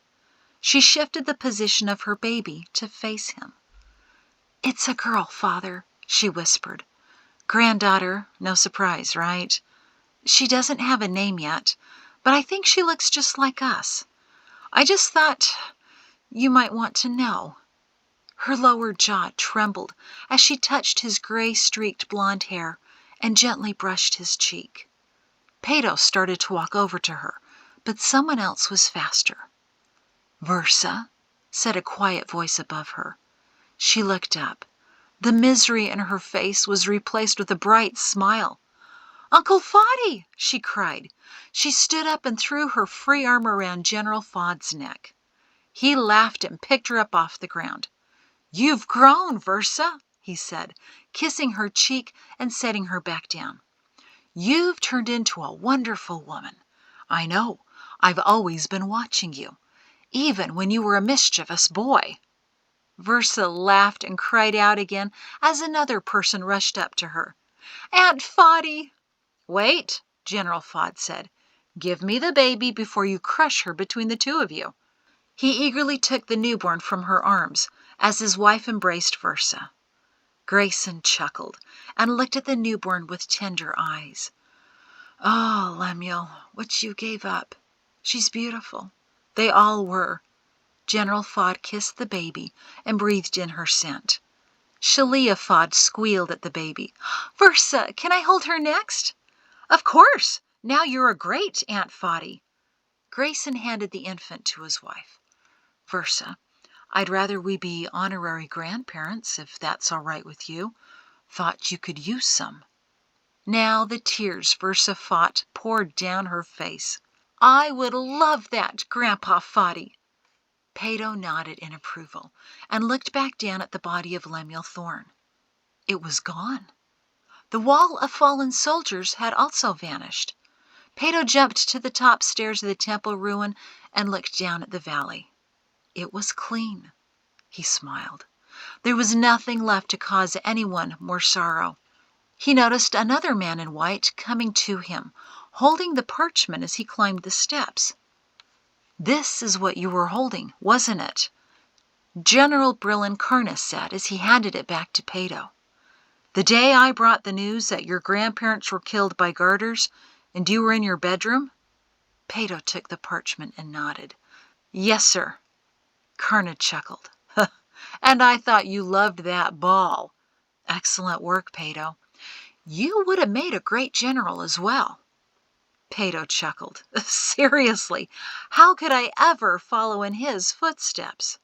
She shifted the position of her baby to face him. "It's a girl, Father," she whispered. "Granddaughter, no surprise, right? She doesn't have a name yet, but I think she looks just like us. I just thought you might want to know." Her lower jaw trembled as she touched his gray-streaked blonde hair and gently brushed his cheek. Peto started to walk over to her, but someone else was faster. "Versa," said a quiet voice above her. She looked up. The misery in her face was replaced with a bright smile. "Uncle Foddy!" she cried. She stood up and threw her free arm around General Fod's neck. He laughed and picked her up off the ground. "You've grown, Versa," he said, kissing her cheek and setting her back down. "You've turned into a wonderful woman. I know. I've always been watching you, even when you were a mischievous boy." Versa laughed and cried out again as another person rushed up to her. "Aunt Foddy!" "Wait," General Fod said. "Give me the baby before you crush her between the two of you." He eagerly took the newborn from her arms as his wife embraced Versa. Grayson chuckled and looked at the newborn with tender eyes. "Oh, Lemuel, what you gave up. She's beautiful." They all were. General Fod kissed the baby and breathed in her scent. Shalia Fod squealed at the baby. "Versa, can I hold her next?" "Of course. Now you're a great Aunt Foddy." Grayson handed the infant to his wife. "Versa, I'd rather we be honorary grandparents, if that's all right with you. Thought you could use some." Now the tears Versa fought poured down her face. "I would love that, Grandpa Foddy." Pato nodded in approval and looked back down at the body of Lemuel Thorne. It was gone. The wall of fallen soldiers had also vanished. Pato jumped to the top stairs of the temple ruin and looked down at the valley. It was clean. He smiled. There was nothing left to cause anyone more sorrow. He noticed another man in white coming to him, holding the parchment as he climbed the steps. "This is what you were holding, wasn't it?" General Brillen-Karna said as he handed it back to Pato. "The day I brought the news that your grandparents were killed by garters and you were in your bedroom?" Pato took the parchment and nodded. "Yes, sir." Karna chuckled. "And I thought you loved that ball." "Excellent work, Pato. You would have made a great general as well." Pato chuckled. "Seriously, how could I ever follow in his footsteps?"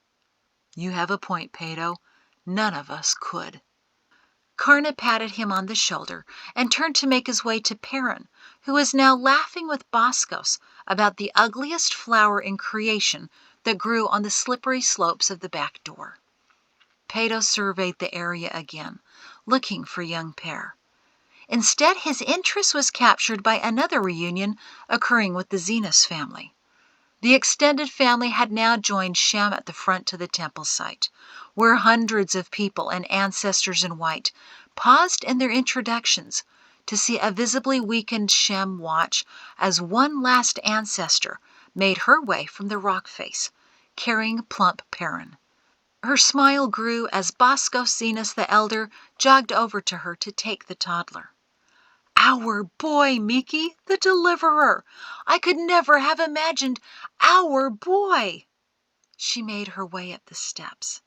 "You have a point, Pato. None of us could." Karna patted him on the shoulder and turned to make his way to Perrin, who was now laughing with Boscos about the ugliest flower in creation that grew on the slippery slopes of the back door. Pato surveyed the area again, looking for young Per. Instead, his interest was captured by another reunion occurring with the Zenas family. The extended family had now joined Shem at the front of the temple site, where hundreds of people and ancestors in white paused in their introductions to see a visibly weakened Shem watch as one last ancestor made her way from the rock face, carrying plump Perrin. Her smile grew as Bosco Zenas the elder jogged over to her to take the toddler. "Our boy, Miki, the deliverer! I could never have imagined our boy!" She made her way up the steps.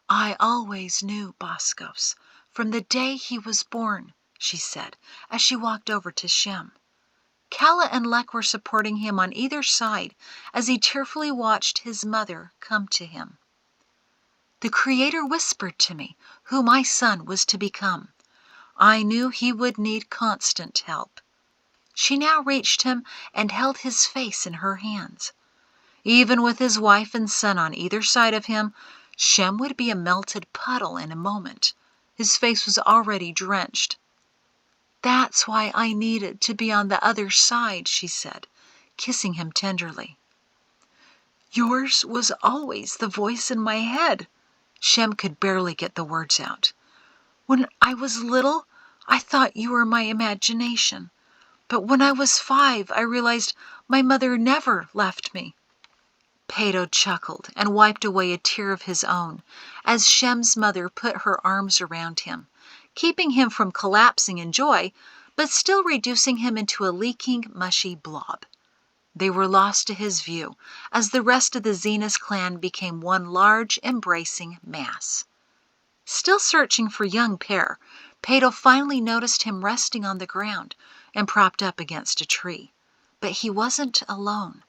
"I always knew Boscos, from the day he was born," she said as she walked over to Shem. Kala and Lek were supporting him on either side as he tearfully watched his mother come to him. "The Creator whispered to me who my son was to become. I knew he would need constant help." She now reached him and held his face in her hands. Even with his wife and son on either side of him, Shem would be a melted puddle in a moment. His face was already drenched. "That's why I needed to be on the other side," she said, kissing him tenderly. "Yours was always the voice in my head." Shem could barely get the words out. "When I was little, I thought you were my imagination. But when I was 5, I realized my mother never left me." Pato chuckled and wiped away a tear of his own as Shem's mother put her arms around him, keeping him from collapsing in joy, but still reducing him into a leaking, mushy blob. They were lost to his view as the rest of the Zenas clan became one large, embracing mass. Still searching for young Per, Pato finally noticed him resting on the ground and propped up against a tree. But he wasn't alone.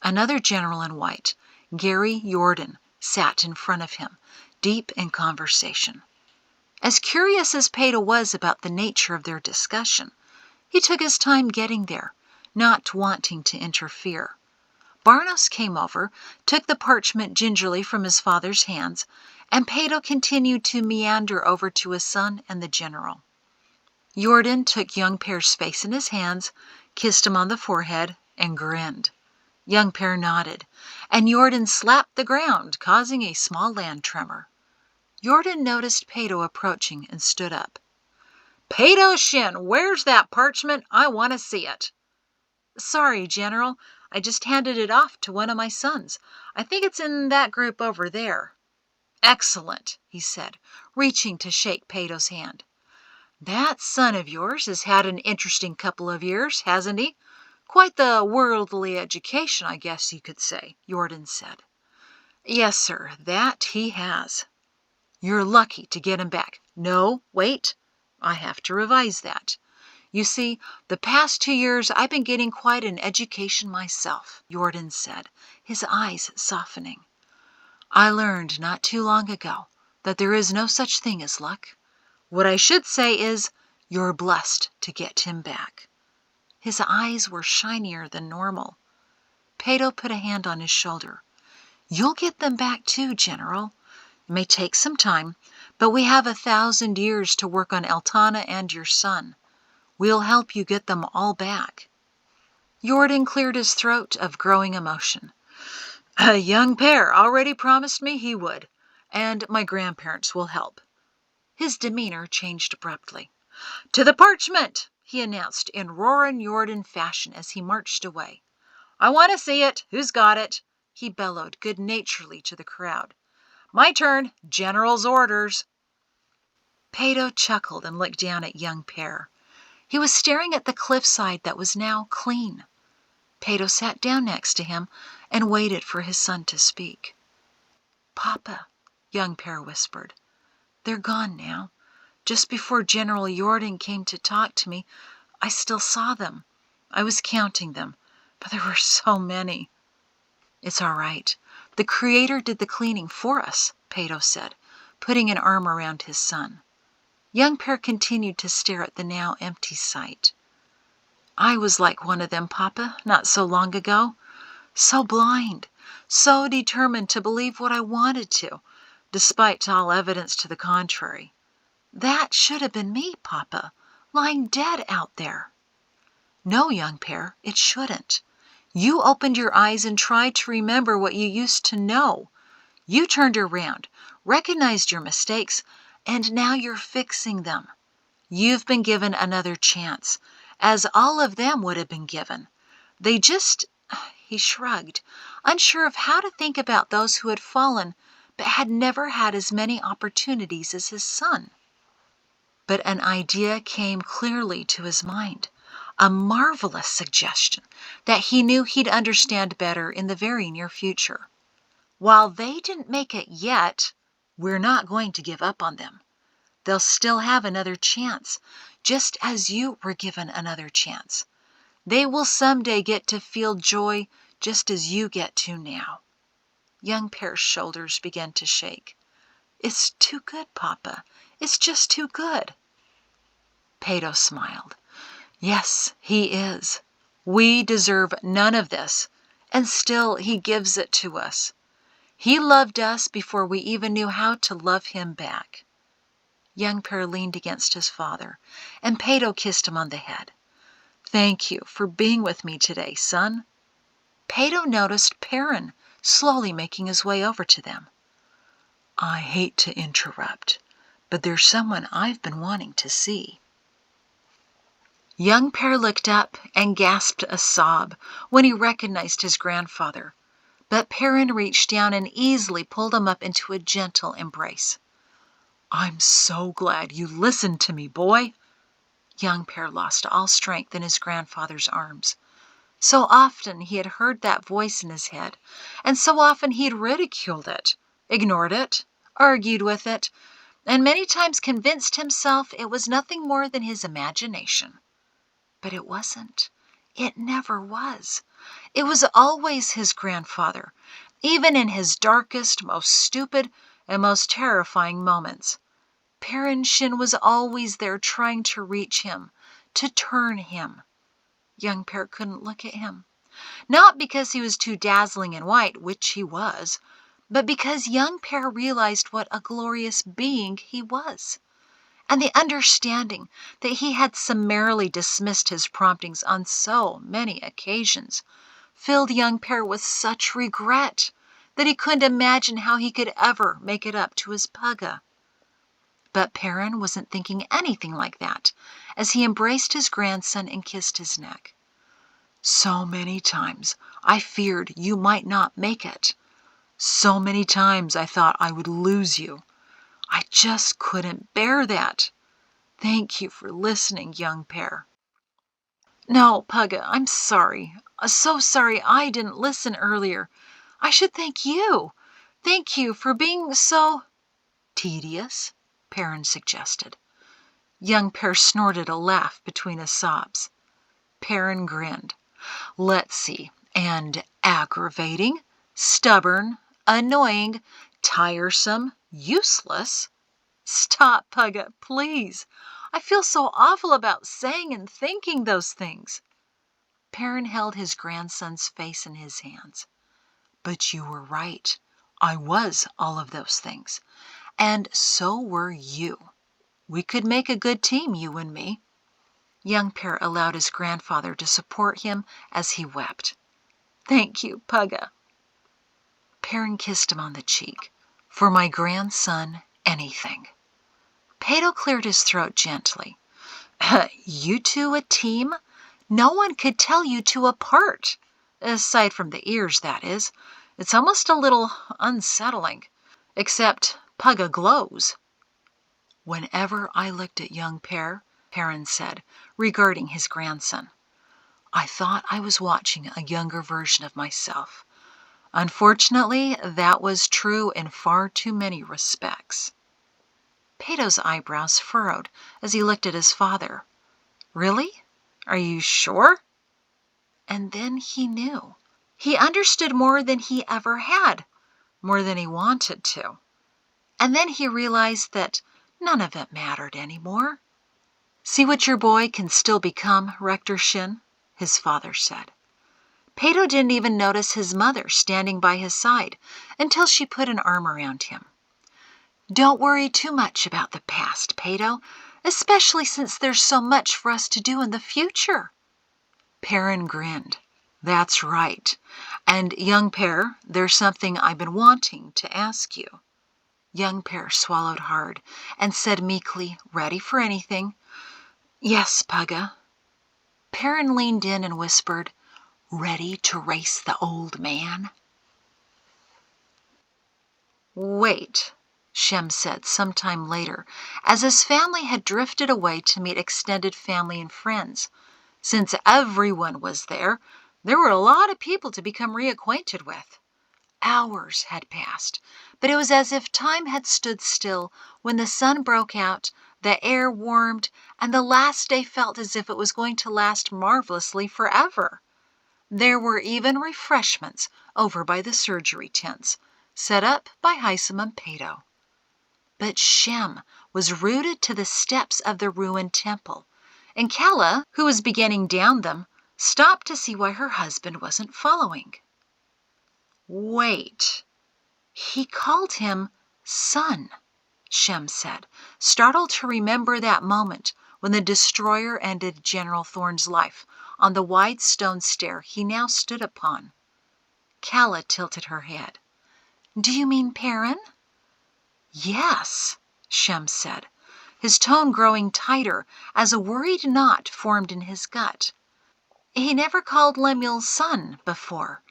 Another general in white, Gary Jordan, sat in front of him, deep in conversation. As curious as Pato was about the nature of their discussion, he took his time getting there, not wanting to interfere. Barnos came over, took the parchment gingerly from his father's hands, and Pato continued to meander over to his son and the general. Jordan took young Per's face in his hands, kissed him on the forehead, and grinned. Young Per nodded, and Jordan slapped the ground, causing a small land tremor. Jordan noticed Pato approaching and stood up. "Pato Shin, where's that parchment? I want to see it." "Sorry, General. I just handed it off to one of my sons. I think it's in that group over there." Excellent, he said, reaching to shake Pato's hand. That son of yours has had an interesting couple of years, hasn't he? Quite the worldly education, I guess you could say, Jordan said. Yes, sir, that he has. You're lucky to get him back. No, wait, I have to revise that. You see, the past 2 years I've been getting quite an education myself, Jordan said, his eyes softening. I learned not too long ago that there is no such thing as luck. What I should say is, you're blessed to get him back. His eyes were shinier than normal. Pato put a hand on his shoulder. You'll get them back too, General. It may take some time, but we have 1,000 years to work on Eltana and your son. We'll help you get them all back. Jordan cleared his throat of growing emotion. A young pair already promised me he would, and my grandparents will help. His demeanor changed abruptly. To the parchment, he announced in roaring Jordan fashion as he marched away. I want to see it. Who's got it? He bellowed good-naturedly to the crowd. My turn. General's orders. Pato chuckled and looked down at young Pear. He was staring at the cliffside that was now clean. Pato sat down next to him and waited for his son to speak. Papa, young Pear whispered. They're gone now. Just before General Jordan came to talk to me, I still saw them. I was counting them, but there were so many. It's all right. The Creator did the cleaning for us, Pato said, putting an arm around his son. Young Pear continued to stare at the now empty site. I was like one of them, Papa, not so long ago. So blind, so determined to believe what I wanted to, despite all evidence to the contrary. That should have been me, Papa, lying dead out there. No, young Pear, it shouldn't. You opened your eyes and tried to remember what you used to know. You turned around, recognized your mistakes, and now you're fixing them. You've been given another chance, as all of them would have been given. They just, he shrugged, unsure of how to think about those who had fallen but had never had as many opportunities as his son. But an idea came clearly to his mind, a marvelous suggestion that he knew he'd understand better in the very near future. While they didn't make it yet, we're not going to give up on them. They'll still have another chance, just as you were given another chance. They will someday get to feel joy just as you get to now. Young Pear's shoulders began to shake. It's too good, Papa. It's just too good. Pato smiled. Yes, he is. We deserve none of this, and still he gives it to us. He loved us before we even knew how to love him back. Young Pear leaned against his father, and Pato kissed him on the head. Thank you for being with me today, son. Pato noticed Perrin slowly making his way over to them. I hate to interrupt, but there's someone I've been wanting to see. Young Pear looked up and gasped a sob when he recognized his grandfather, but Perrin reached down and easily pulled him up into a gentle embrace. I'm so glad you listened to me, boy. Young Pear lost all strength in his grandfather's arms. So often he had heard that voice in his head, and so often he had ridiculed it, ignored it, argued with it, and many times convinced himself it was nothing more than his imagination. But it wasn't. It never was. It was always his grandfather, even in his darkest, most stupid, and most terrifying moments. Perrin Shin was always there trying to reach him, to turn him. Young Pear couldn't look at him. Not because he was too dazzling in white, which he was, but because young Pear realized what a glorious being he was. And the understanding that he had summarily dismissed his promptings on so many occasions filled young Pear with such regret that he couldn't imagine how he could ever make it up to his Pugga. But Perrin wasn't thinking anything like that as he embraced his grandson and kissed his neck. So many times I feared you might not make it. So many times I thought I would lose you. I just couldn't bear that. Thank you for listening, young pair." "No, Pugga, I'm sorry. So sorry I didn't listen earlier. I should thank you. Thank you for being so—" "Tedious," Perrin suggested. Young Pear snorted a laugh between his sobs. Perrin grinned. "Let's see. And aggravating, stubborn, annoying, tiresome, useless." "Stop, Pugga, please. I feel so awful about saying and thinking those things." Perrin held his grandson's face in his hands. "But you were right. I was all of those things. And so were you. We could make a good team, you and me." Young Pear allowed his grandfather to support him as he wept. "Thank you, Pugga." Perrin kissed him on the cheek. "For my grandson, anything." Pato cleared his throat gently. "You two a team? No one could tell you two apart. Aside from the ears, that is. It's almost a little unsettling. Except Pugga glows." "Whenever I looked at young Pear," Perrin said, regarding his grandson, "I thought I was watching a younger version of myself. Unfortunately, that was true in far too many respects." Pato's eyebrows furrowed as he looked at his father. "Really? Are you sure?" And then he knew. He understood more than he ever had, more than he wanted to. And then he realized that none of it mattered anymore. "See what your boy can still become, Rector Shin," his father said. Pato didn't even notice his mother standing by his side until she put an arm around him. "Don't worry too much about the past, Pato, especially since there's so much for us to do in the future." Perrin grinned. "That's right. And, young Pear, there's something I've been wanting to ask you." Young Pear swallowed hard and said meekly, ready for anything, "Yes, Pugga." Perrin leaned in and whispered, "Ready to race the old man?" "Wait," Shem said sometime later, as his family had drifted away to meet extended family and friends. Since everyone was there, there were a lot of people to become reacquainted with. Hours had passed, but it was as if time had stood still when the sun broke out, the air warmed, and the last day felt as if it was going to last marvelously forever. There were even refreshments over by the surgery tents, set up by Hisam and Pato. But Shem was rooted to the steps of the ruined temple, and Kala, who was beginning down them, stopped to see why her husband wasn't following. "Wait." "He called him son," Shem said, startled to remember that moment when the destroyer ended General Thorne's life on the wide stone stair he now stood upon. Kala tilted her head. "Do you mean Perrin?" "Yes," Shem said, his tone growing tighter as a worried knot formed in his gut. He never called Lemuel son before.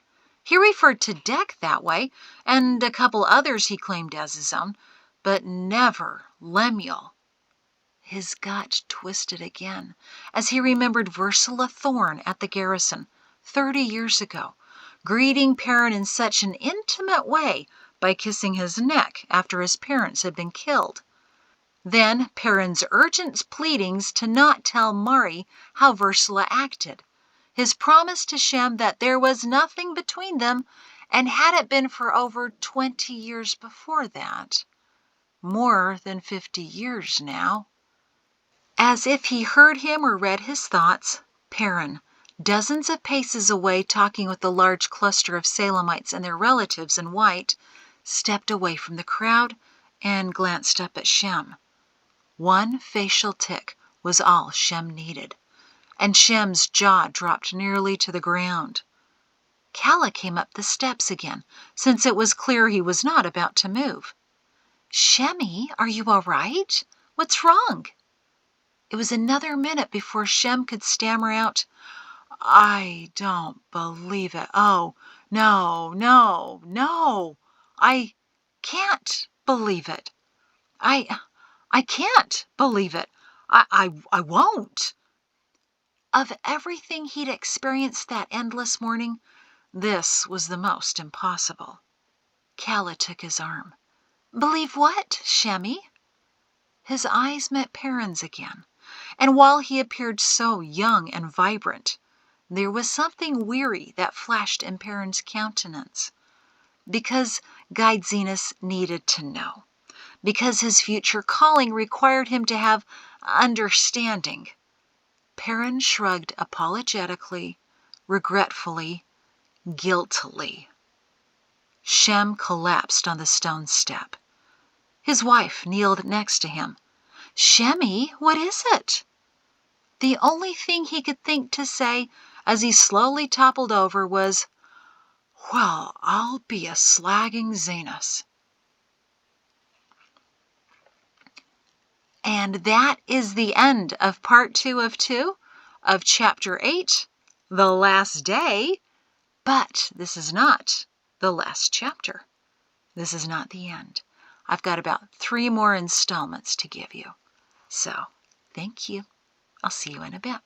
He referred to Deck that way, and a couple others he claimed as his own, but never Lemuel. His gut twisted again as he remembered Ursula Thorne at the garrison 30 years ago, greeting Perrin in such an intimate way by kissing his neck after his parents had been killed. Then Perrin's urgent pleadings to not tell Mari how Ursula acted, his promise to Shem that there was nothing between them, and had it been for over 20 years before that. More than 50 years now. As if he heard him or read his thoughts, Perrin, dozens of paces away talking with a large cluster of Salemites and their relatives in white, stepped away from the crowd and glanced up at Shem. One facial tick was all Shem needed, and Shem's jaw dropped nearly to the ground. Kala came up the steps again, since it was clear he was not about to move. "Shemmy, are you all right? What's wrong?" It was another minute before Shem could stammer out, "I don't believe it. Oh, no, no, no. I can't believe it. I can't believe it. I won't. Of everything he'd experienced that endless morning, this was the most impossible. Calla took his arm. Believe what, Shemmy? His eyes met Perrin's again, and while he appeared so young and vibrant, there was something weary that flashed in Perrin's countenance. Because Guide Zenas needed to know. Because his future calling required him to have understanding. Perrin shrugged apologetically, regretfully, guiltily. Shem collapsed on the stone step. His wife kneeled next to him. Shemmy, what is it? The only thing he could think to say as he slowly toppled over was, Well, I'll be a slagging Zenas. And that is the end of part 2 of 2 of chapter 8, The Last Day. But this is not the last chapter. This is not the end. I've got about 3 more installments to give you. So, thank you. I'll see you in a bit.